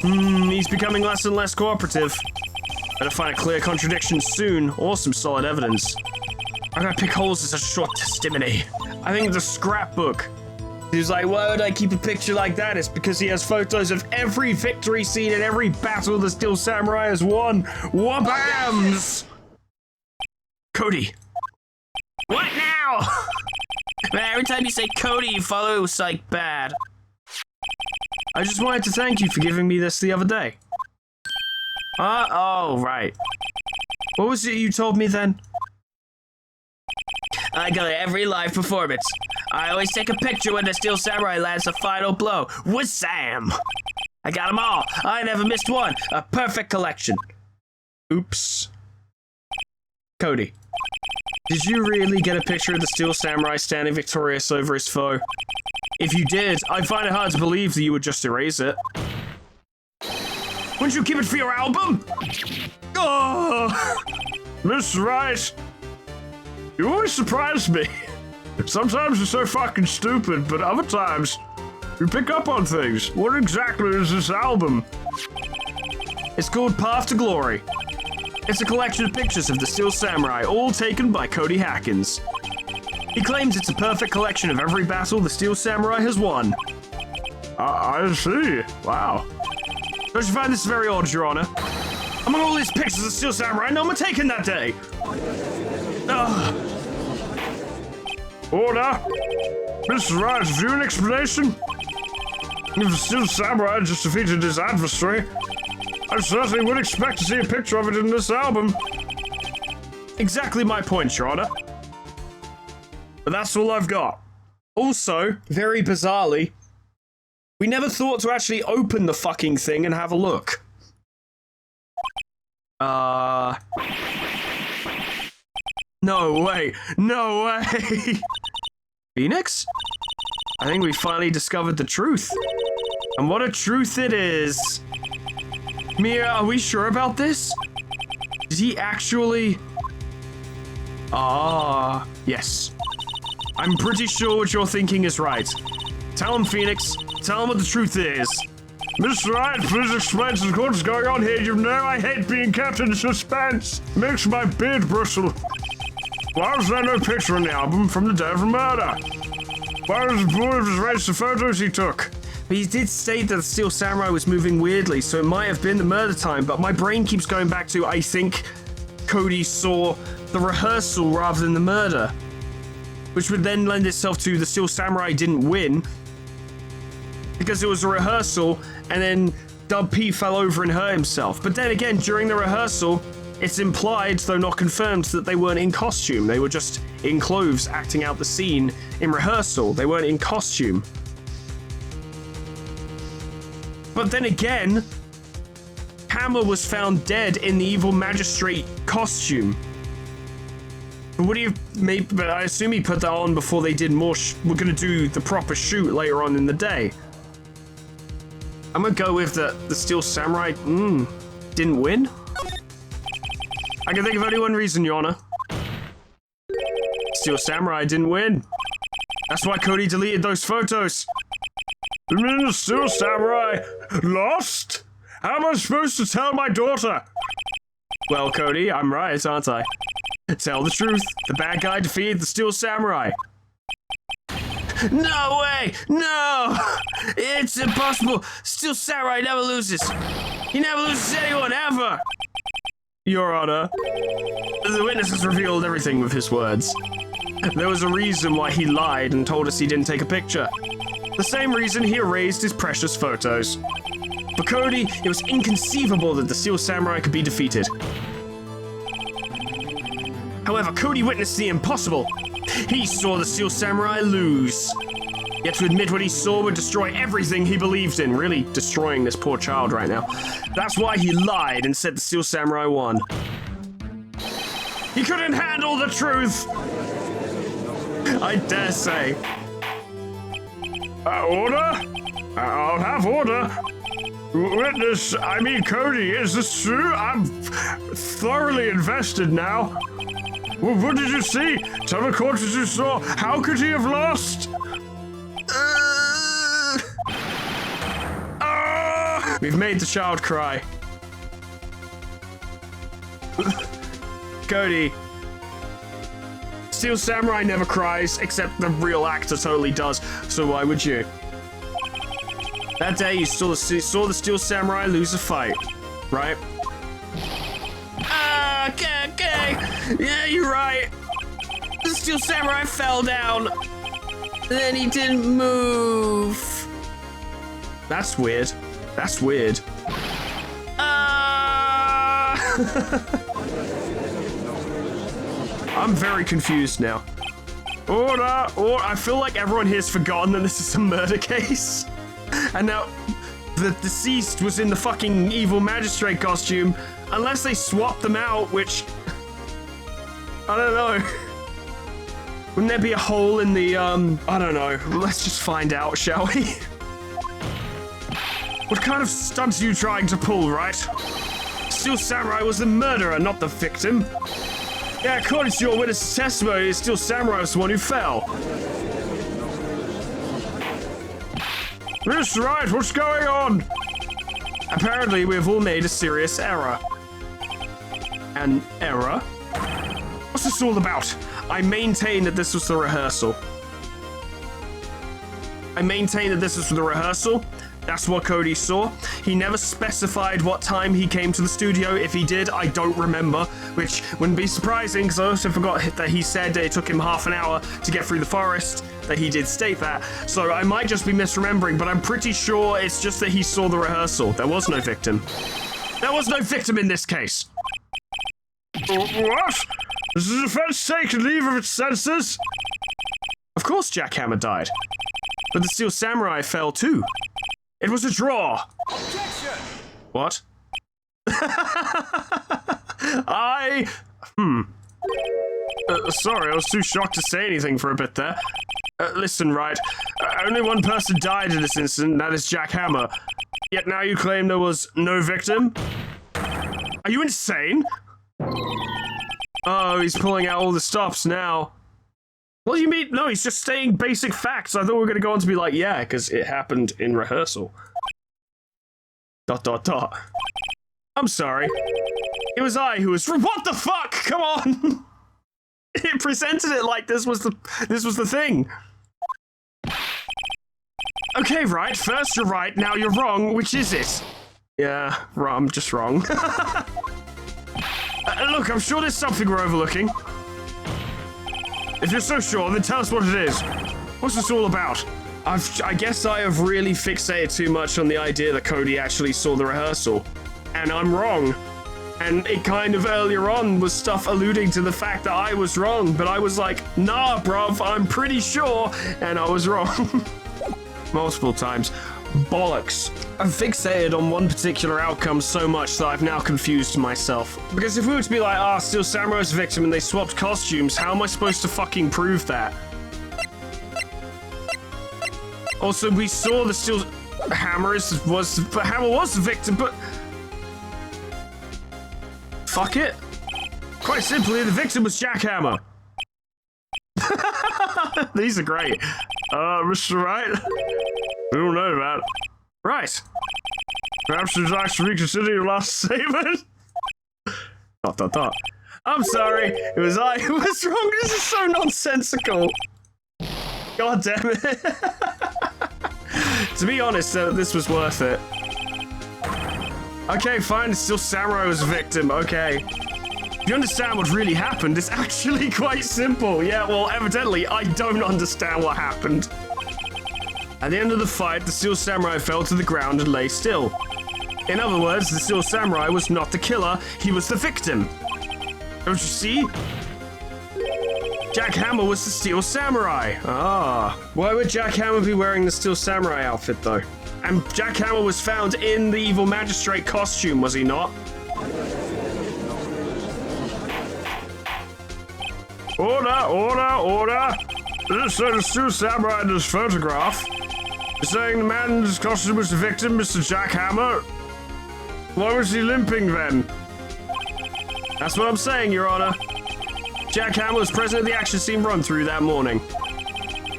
He's becoming less and less cooperative. Better find a clear contradiction soon, or some solid evidence. I gotta pick holes in such a short testimony. I think the scrapbook. He was like, why would I keep a picture like that? It's because he has photos of every victory scene and every battle the Steel Samurai has won. Wabams! Cody. What now? Man, every time you say Cody, you follow it's like bad. I just wanted to thank you for giving me this the other day. Oh, right. What was it you told me then? I got every live performance. I always take a picture when the Steel Samurai lands the final blow. With Sam. I got them all. I never missed one. A perfect collection. Oops. Cody, did you really get a picture of the Steel Samurai standing victorious over his foe? If you did, I find it hard to believe that you would just erase it. Wouldn't you keep it for your album? Oh! Miss Wright, you always surprise me. Sometimes you're so fucking stupid, but other times you pick up on things. What exactly is this album? It's called Path to Glory. It's a collection of pictures of the Steel Samurai, all taken by Cody Hackins. He claims it's a perfect collection of every battle the Steel Samurai has won. I see. Wow. Don't you find this very odd, Your Honor? Among all these pictures of Steel Samurai, none were taken that day. Ugh. Order! Mr. Wright, have you an explanation? If the Steel Samurai just defeated his adversary, I certainly would expect to see a picture of it in this album. Exactly my point, Your Honor. But that's all I've got. Also, very bizarrely, we never thought to actually open the fucking thing and have a look. No way. No way. Phoenix? I think we finally discovered the truth. And what a truth it is. Mia, are we sure about this? Did he actually... yes. I'm pretty sure what you're thinking is right. Tell him, Phoenix. Tell him what the truth is. Mr. Wright, please explain to the court what's going on here. You know I hate being kept in suspense. Makes my beard bristle. Why was there no picture in the album from the day of the murder? Why was the boy erase the photos he took? But he did state that the Steel Samurai was moving weirdly, so it might have been the murder time, but my brain keeps going back to, I think Cody saw the rehearsal rather than the murder. Which would then lend itself to the Steel Samurai didn't win, because it was a rehearsal, and then Dub P fell over and hurt himself. But then again, during the rehearsal, it's implied, though not confirmed, that they weren't in costume. They were just in clothes, acting out the scene in rehearsal. They weren't in costume. But then again, Hammer was found dead in the Evil Magistrate costume. But would he have made? But I assume he put that on before they did more. We're gonna do the proper shoot later on in the day. I'm gonna go with the Steel Samurai. Didn't win. I can think of only one reason, Your Honor. Steel Samurai didn't win. That's why Cody deleted those photos. You mean the Steel Samurai lost? How am I supposed to tell my daughter? Well, Cody, I'm right, aren't I? Tell the truth. The bad guy defeated the Steel Samurai. No way! No! It's impossible! Steel Samurai never loses! He never loses anyone, ever! Your Honor, the witness has revealed everything with his words. There was a reason why he lied and told us he didn't take a picture. The same reason he erased his precious photos. For Cody, it was inconceivable that the Steel Samurai could be defeated. However, Cody witnessed the impossible. He saw the Steel Samurai lose. Yet to admit what he saw would destroy everything he believed in, really destroying this poor child right now. That's why he lied and said the Steel Samurai won. He couldn't handle the truth! I dare say. Order? I'll have order. Witness, I mean Cody, is this true? I'm thoroughly invested now. What did you see? Tell the court what you saw. How could he have lost? We've made the child cry. Steel Samurai never cries, except the real actor totally does, so why would you? That day, you saw the Steel Samurai lose a fight, right? Okay. Yeah, you're right. The Steel Samurai fell down. Then he didn't move. That's weird. I'm very confused now. Order! I feel like everyone here's forgotten that this is a murder case. And now the deceased was in the fucking evil magistrate costume. Unless they swapped them out, which... I don't know. Wouldn't there be a hole in the, I don't know. Let's just find out, shall we? What kind of stunts are you trying to pull, right? Steel Samurai was the murderer, not the victim. Yeah, according to your witness testimony, Steel Samurai was the one who fell. Mr. Wright, what's going on? Apparently, we have all made a serious error. An error? What's this all about? I maintain that this was the rehearsal. That's what Cody saw. He never specified what time he came to the studio. If he did, I don't remember, which wouldn't be surprising because I also forgot that he said that it took him half an hour to get through the forest, that he did state that. So I might just be misremembering, but I'm pretty sure it's just that he saw the rehearsal. There was no victim. There was no victim in this case. What? Does the defense take leave of its senses? Of course Jackhammer died. But the Steel Samurai fell too. It was a draw. Objection! What? Sorry, I was too shocked to say anything for a bit there. Listen, Wright. Only one person died in this incident, and that is Jackhammer. Yet now you claim there was no victim? Are you insane? Oh, he's pulling out all the stops now. What do you mean? No, he's just stating basic facts. I thought we were going to go on to be like, yeah, because it happened in rehearsal. ... I'm sorry. It was I who was... What the fuck? Come on! It presented it like this was the thing. Okay, right. First you're right, now you're wrong. Which is it? Yeah, I'm just wrong. Look, I'm sure there's something we're overlooking. If you're so sure, then tell us what it is. What's this all about? I guess I have really fixated too much on the idea that Cody actually saw the rehearsal. And I'm wrong. And it kind of earlier on was stuff alluding to the fact that I was wrong, but I was like, nah, bruv, I'm pretty sure, and I was wrong. Multiple times. Bollocks. I've fixated on one particular outcome so much that I've now confused myself. Because if we were to be like, Steel Samurai's a victim and they swapped costumes, how am I supposed to fucking prove that? Also, we saw the Steel Hammer was the victim, but... Fuck it. Quite simply, the victim was Jackhammer. These are great. Mr. Wright? We don't know that. Right. Perhaps you'd like to reconsider your last statement? ... I'm sorry. It was I who was wrong. This is so nonsensical. God damn it. To be honest, this was worth it. Okay, fine. Steel Samurai was a victim. Okay. If you understand what really happened, it's actually quite simple. Yeah, well, evidently, I don't understand what happened. At the end of the fight, the Steel Samurai fell to the ground and lay still. In other words, the Steel Samurai was not the killer, he was the victim. Don't you see? Jackhammer was the Steel Samurai. Why would Jackhammer be wearing the Steel Samurai outfit, though? And Jackhammer was found in the evil magistrate costume, was he not? Order! This is the Steel Samurai in this photograph. You're saying the man in this costume was the victim, Mr. Jackhammer? Why was he limping then? That's what I'm saying, Your Honor. Jackhammer was present at the action scene run-through that morning.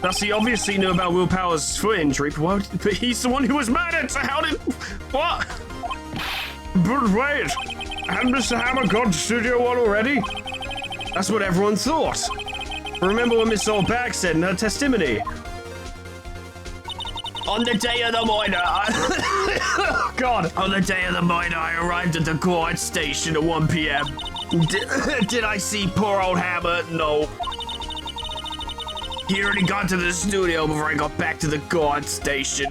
Thus, he obviously knew about Will Power's foot injury, but he's the one who was murdered, so how did... What? But wait! Hadn't Mr. Hammer gone to Studio One already? That's what everyone thought. Remember what Miss Oldback said in her testimony? On the day of the murder, God. on the day of the murder, I arrived at the guard station at 1 p.m. Did I see poor old Hammer? No. He already got to the studio before I got back to the guard station.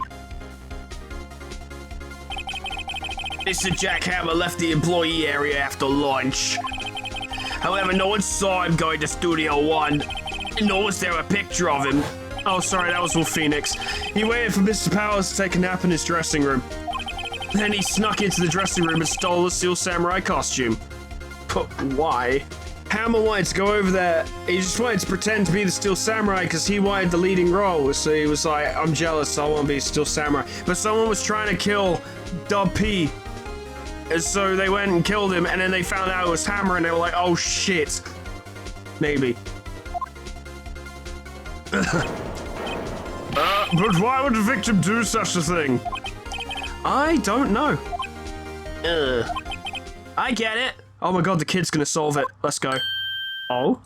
Mr. Jack Hammer left the employee area after lunch. However, no one saw him going to Studio 1, nor was there a picture of him. Oh, sorry, that was Wolf Phoenix. He waited for Mr. Powers to take a nap in his dressing room. Then he snuck into the dressing room and stole the Steel Samurai costume. But why? Hammer wanted to go over there. He just wanted to pretend to be the Steel Samurai because he wanted the leading role. So he was like, I'm jealous, I want to be Steel Samurai. But someone was trying to kill Dub P. And so they went and killed him, and then they found out it was Hammer, and they were like, oh shit. Maybe. But why would the victim do such a thing? I don't know. I get it. Oh my god, the kid's gonna solve it. Let's go. Oh?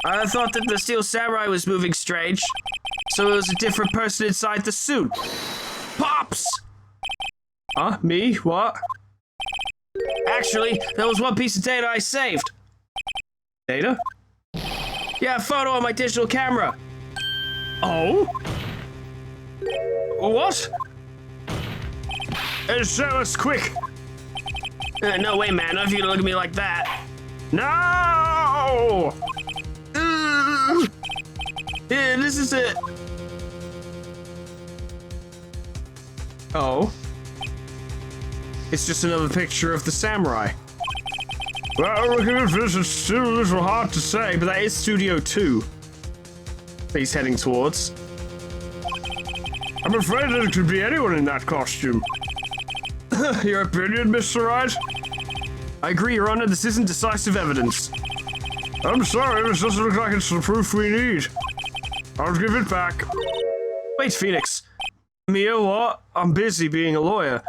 I thought that the Steel Samurai was moving strange, so it was a different person inside the suit. Pops! Huh? Me? What? Actually, there was one piece of data I saved. Data? Yeah, a photo on my digital camera. Oh? What? Show us quick. No way, man. Not if you look at me like that. No! Yeah, this is it. Oh? It's just another picture of the samurai. Well, looking at this, it's still a little hard to say, But that is Studio 2 that he's heading towards. I'm afraid that it could be anyone in that costume. Your opinion, Mr. Wright? I agree, Your Honor, this isn't decisive evidence. I'm sorry, this doesn't look like it's the proof we need. I'll give it back. Wait, Phoenix. Mia, what? I'm busy being a lawyer.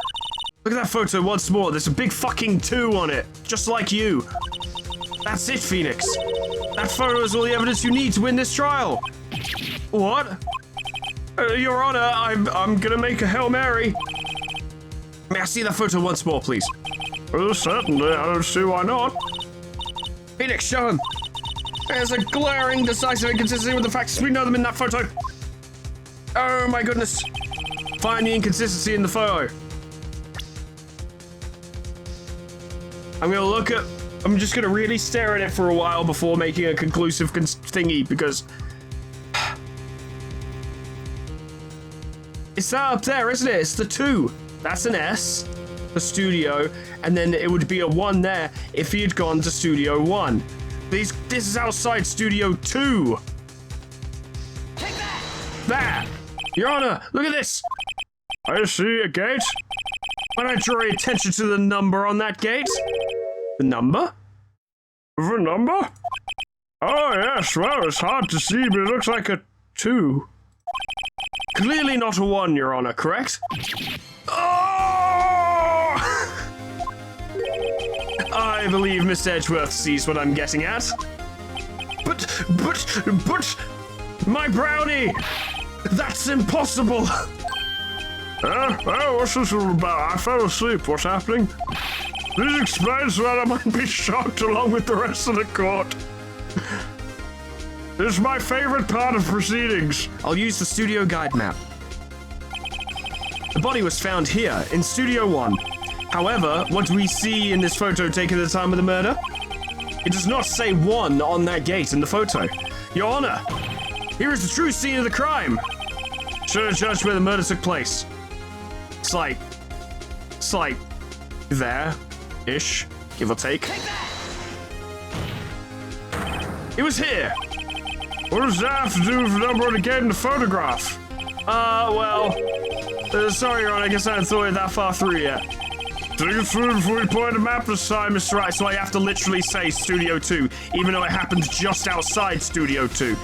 Look at that photo once more. There's a big fucking 2 on it, just like you. That's it, Phoenix. That photo is all the evidence you need to win this trial. What? Your Honor, I'm gonna make a Hail Mary. May I see that photo once more, please? Well, certainly, I don't see why not. Phoenix, show him. There's a glaring, decisive inconsistency with the facts we know them in that photo. Oh my goodness. Find the inconsistency in the photo. I'm just gonna really stare at it for a while before making a conclusive thingy, because it's that up there, isn't it? It's the 2. That's an S, the studio, and then it would be a 1 there if he had gone to Studio 1. This is outside Studio 2. Take that! That! Your Honor, look at this! I see a gate. Why don't I draw your attention to the number on that gate? The number? The number? Oh, yes, well, it's hard to see, but it looks like a 2. Clearly not a 1, Your Honor, correct? Oh! I believe Mr. Edgeworth sees what I'm getting at. But, my brownie! That's impossible! Oh, what's this all about? I fell asleep. What's happening? This explains why I might be shocked along with the rest of the court. This is my favorite part of proceedings. I'll use the studio guide map. The body was found here, in Studio 1. However, what do we see in this photo taken at the time of the murder? It does not say 1 on that gate in the photo. Your Honor, here is the true scene of the crime. Should have judged where the murder took place. It's like there-ish, give or take. It was here. What does that have to do with the number on the gate in the photograph? Sorry, Ron, I guess I hadn't thought it that far through yet. Take it through before we point the map this time, Mr. Right, so I have to literally say Studio 2, even though it happened just outside Studio 2.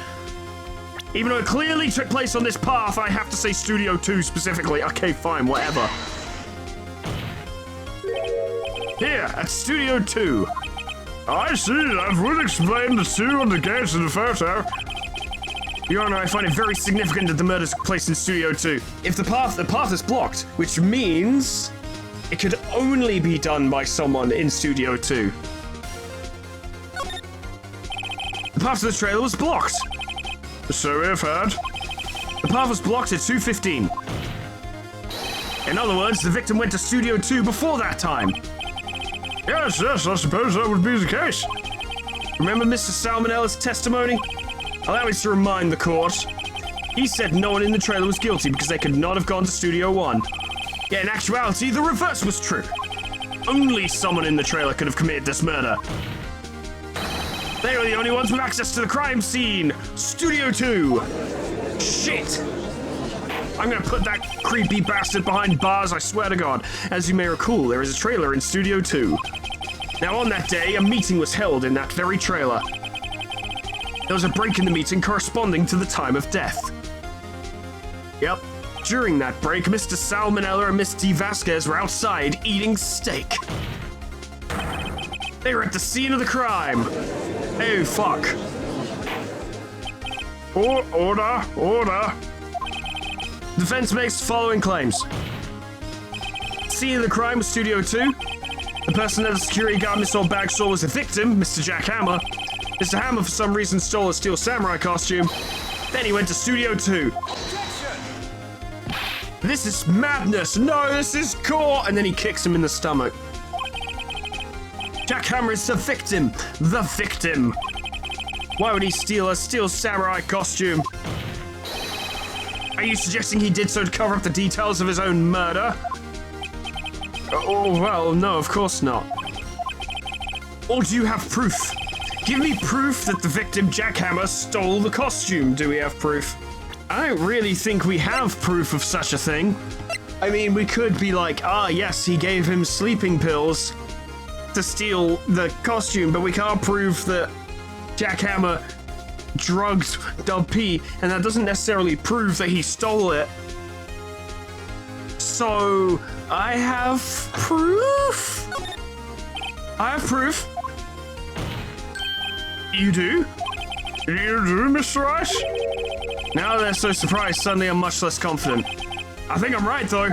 Even though it clearly took place on this path, I have to say Studio 2 specifically. Okay, fine, whatever. Here, at Studio 2. I see, that would explain the two on the gates in the photo. Your Honor, I find it very significant that the murder took place in Studio 2. If the path is blocked, which means it could only be done by someone in Studio 2. The path to the trailer was blocked. So we've heard. The path was blocked at 2:15. In other words, the victim went to Studio 2 before that time. Yes, I suppose that would be the case. Remember Mr. Salmonella's testimony? Allow me to remind the court. He said no one in the trailer was guilty because they could not have gone to Studio 1. Yet in actuality, the reverse was true. Only someone in the trailer could have committed this murder. They were the only ones with access to the crime scene. Studio 2. Shit. I'm gonna put that creepy bastard behind bars, I swear to God. As you may recall, there is a trailer in Studio 2. Now on that day, a meeting was held in that very trailer. There was a break in the meeting corresponding to the time of death. Yep. During that break, Mr. Salmonella and Miss D. Vasquez were outside eating steak. They were at the scene of the crime. Oh, fuck. Order. Defense makes the following claims. Scene of the crime was Studio 2. The person that the security guard Miss Old Bag saw was a victim, Mr. Jack Hammer. Mr. Hammer, for some reason, stole a Steel Samurai costume. Then he went to Studio 2. This is madness! No, this is gore! And then he kicks him in the stomach. Jack Hammer is the victim! The victim! Why would he steal a Steel Samurai costume? Are you suggesting he did so to cover up the details of his own murder? Oh, well, no, of course not. Or do you have proof? Give me proof that the victim, Jack Hammer, stole the costume. Do we have proof? I don't really think we have proof of such a thing. I mean, we could be like, yes, he gave him sleeping pills to steal the costume, but we can't prove that Jack Hammer drugged Dub P, and that doesn't necessarily prove that he stole it. So, I have proof? I have proof. You do? You do, Mr. Wright? Now they're so surprised, suddenly I'm much less confident. I think I'm right, though.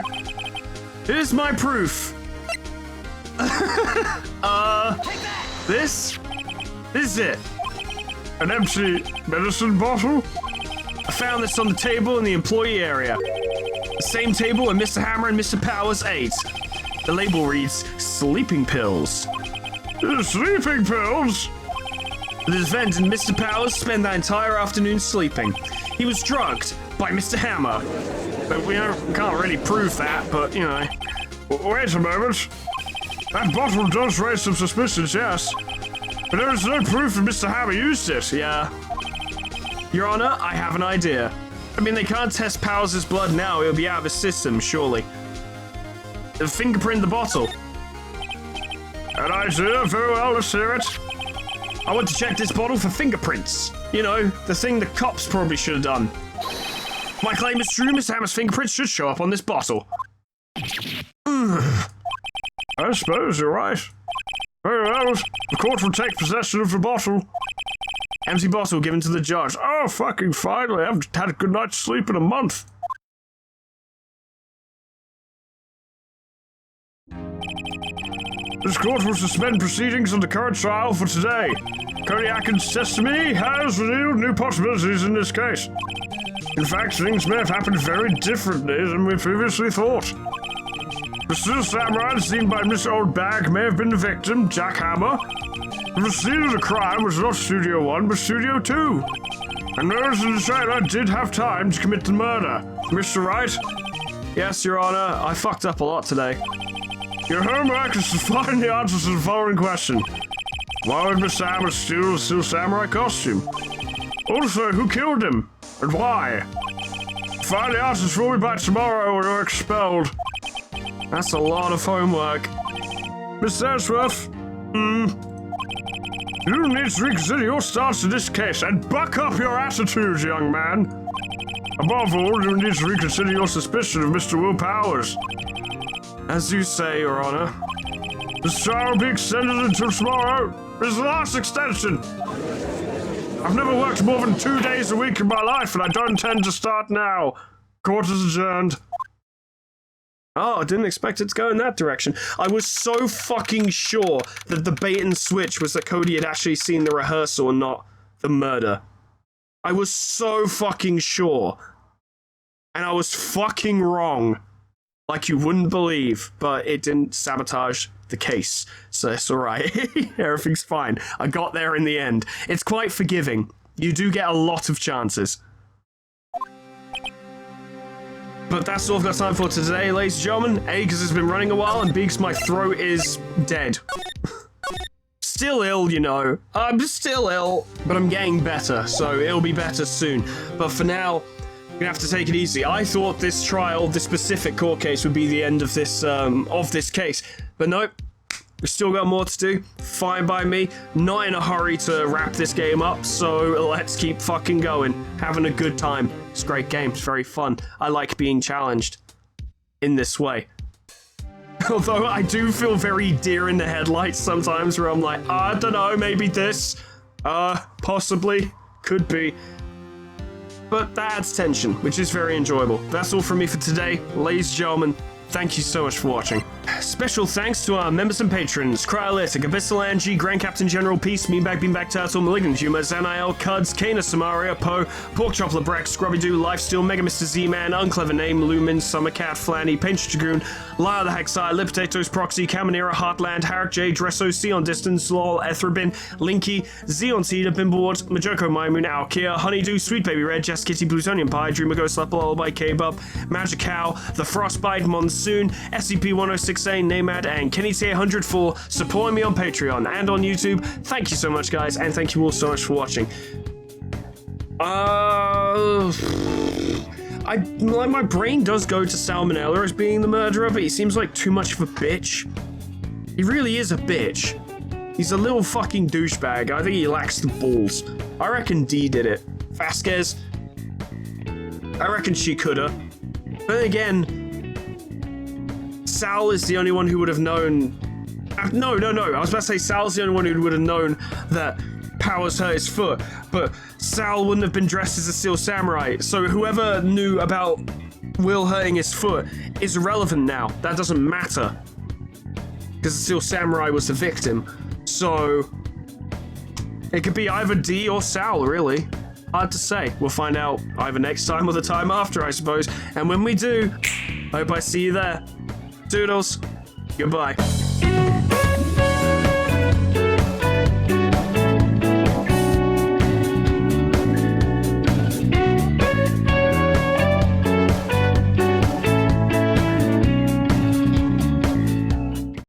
Here's my proof. This is it. An empty medicine bottle? I found this on the table in the employee area. The same table where Mr. Hammer and Mr. Powers ate. The label reads, sleeping pills. Sleeping pills? The defendant, Mr. Powers, spent that entire afternoon sleeping. He was drugged by Mr. Hammer. But we can't really prove that, but, you know. Wait a moment. That bottle does raise some suspicions, yes. But there is no proof that Mr. Hammer used it. Yeah. Your Honor, I have an idea. I mean, they can't test Powers' blood now. He'll be out of his system, surely. The fingerprint in the bottle. An idea? Very well, let's hear it. I want to check this bottle for fingerprints. You know, the thing the cops probably should have done. If my claim is true, Mr. Hammer's fingerprints should show up on this bottle. I suppose you're right. Very well, the court will take possession of the bottle. Empty bottle given to the judge. Oh, fucking finally, I haven't had a good night's sleep in a month. This court will suspend proceedings on the current trial for today. Cody Atkins' testimony has revealed new possibilities in this case. In fact, things may have happened very differently than we previously thought. The Steel Samurai seen by Miss Old Bag may have been the victim, Jack Hammer. The scene of the crime was not Studio 1, but Studio 2. And those in the trailer did have time to commit the murder. Mr. Wright? Yes, Your Honor, I fucked up a lot today. Your homework is to find the answers to the following question. Why would Mr. Hammer steal the Steel Samurai costume? Also, who killed him? And why? Find the answers for me by tomorrow or you're expelled. That's a lot of homework. Mr. Ellsworth? You need to reconsider your stance in this case and buck up your attitude, young man. Above all, you need to reconsider your suspicion of Mr. Will Powers. As you say, Your Honor. This trial will be extended until tomorrow. It's the last extension. I've never worked more than 2 days a week in my life, and I don't intend to start now. Court is adjourned. Oh, I didn't expect it to go in that direction. I was so fucking sure that the bait and switch was that Cody had actually seen the rehearsal and not the murder. I was so fucking sure. And I was fucking wrong. Like you wouldn't believe, but it didn't sabotage the case. So it's alright. Everything's fine. I got there in the end. It's quite forgiving. You do get a lot of chances. But that's all I've got time for today, ladies and gentlemen. A, because it's been running a while, and B, because my throat is dead. Still ill, you know. I'm still ill, but I'm getting better, so it'll be better soon. But for now, I'm gonna have to take it easy. I thought this trial, this specific court case, would be the end of this case, but nope. We've still got more to do. Fine by me. Not in a hurry to wrap this game up, so let's keep fucking going. Having a good time. It's a great game. It's very fun. I like being challenged in this way. Although I do feel very deer in the headlights sometimes, where I'm like, I don't know, maybe this. Possibly. Could be. But that adds tension, which is very enjoyable. That's all from me for today. Ladies and gentlemen, thank you so much for watching. Special thanks to our members and patrons: Cryolytic, Abyssal Angie, Grand Captain General Peace, Meanbag Beanbag Turtle, Malignant Humor, Zanael, Cuds, Kana Samaria, Poe, Pork Chop Lebrecht, Scrubby Doo, Lifesteal, Mega Mr. Z-Man, Unclever Name, Lumen, Summercat, Flanny, Painted Dragoon, Lyre the Hexai, Lip Potatoes, Proxy, Caminera, Heartland, Harik J, Dresso, Sion Distance, Lol, Etherabin, Linky, Zeon Cedar, Bimbleward, Majoko Maimun, Alkia, Honeydew, Sweet Baby Red, Jess Kitty, Plutonian Pie, Dreamer Ghost, Leopard, Lullaby, K-Bub, Magic Cow, The Frostbite, Monsoon, SCP-106A, Namad, and Kenny104 supporting me on Patreon and on YouTube. Thank you so much, guys, and thank you all so much for watching. My brain does go to Salmonella as being the murderer, but he seems like too much of a bitch. He really is a bitch. He's a little fucking douchebag. I think he lacks the balls. I reckon D did it. Vasquez, I reckon she coulda. But again, Sal is the only one who would have known. No. I was about to say Sal's the only one who would have known that Powers hurt his foot, but Sal wouldn't have been dressed as a Steel Samurai. So whoever knew about Will hurting his foot is irrelevant now. That doesn't matter. Because the Steel Samurai was the victim. So it could be either D or Sal, really. Hard to say. We'll find out either next time or the time after, I suppose. And when we do, I hope I see you there. Doodles. Goodbye.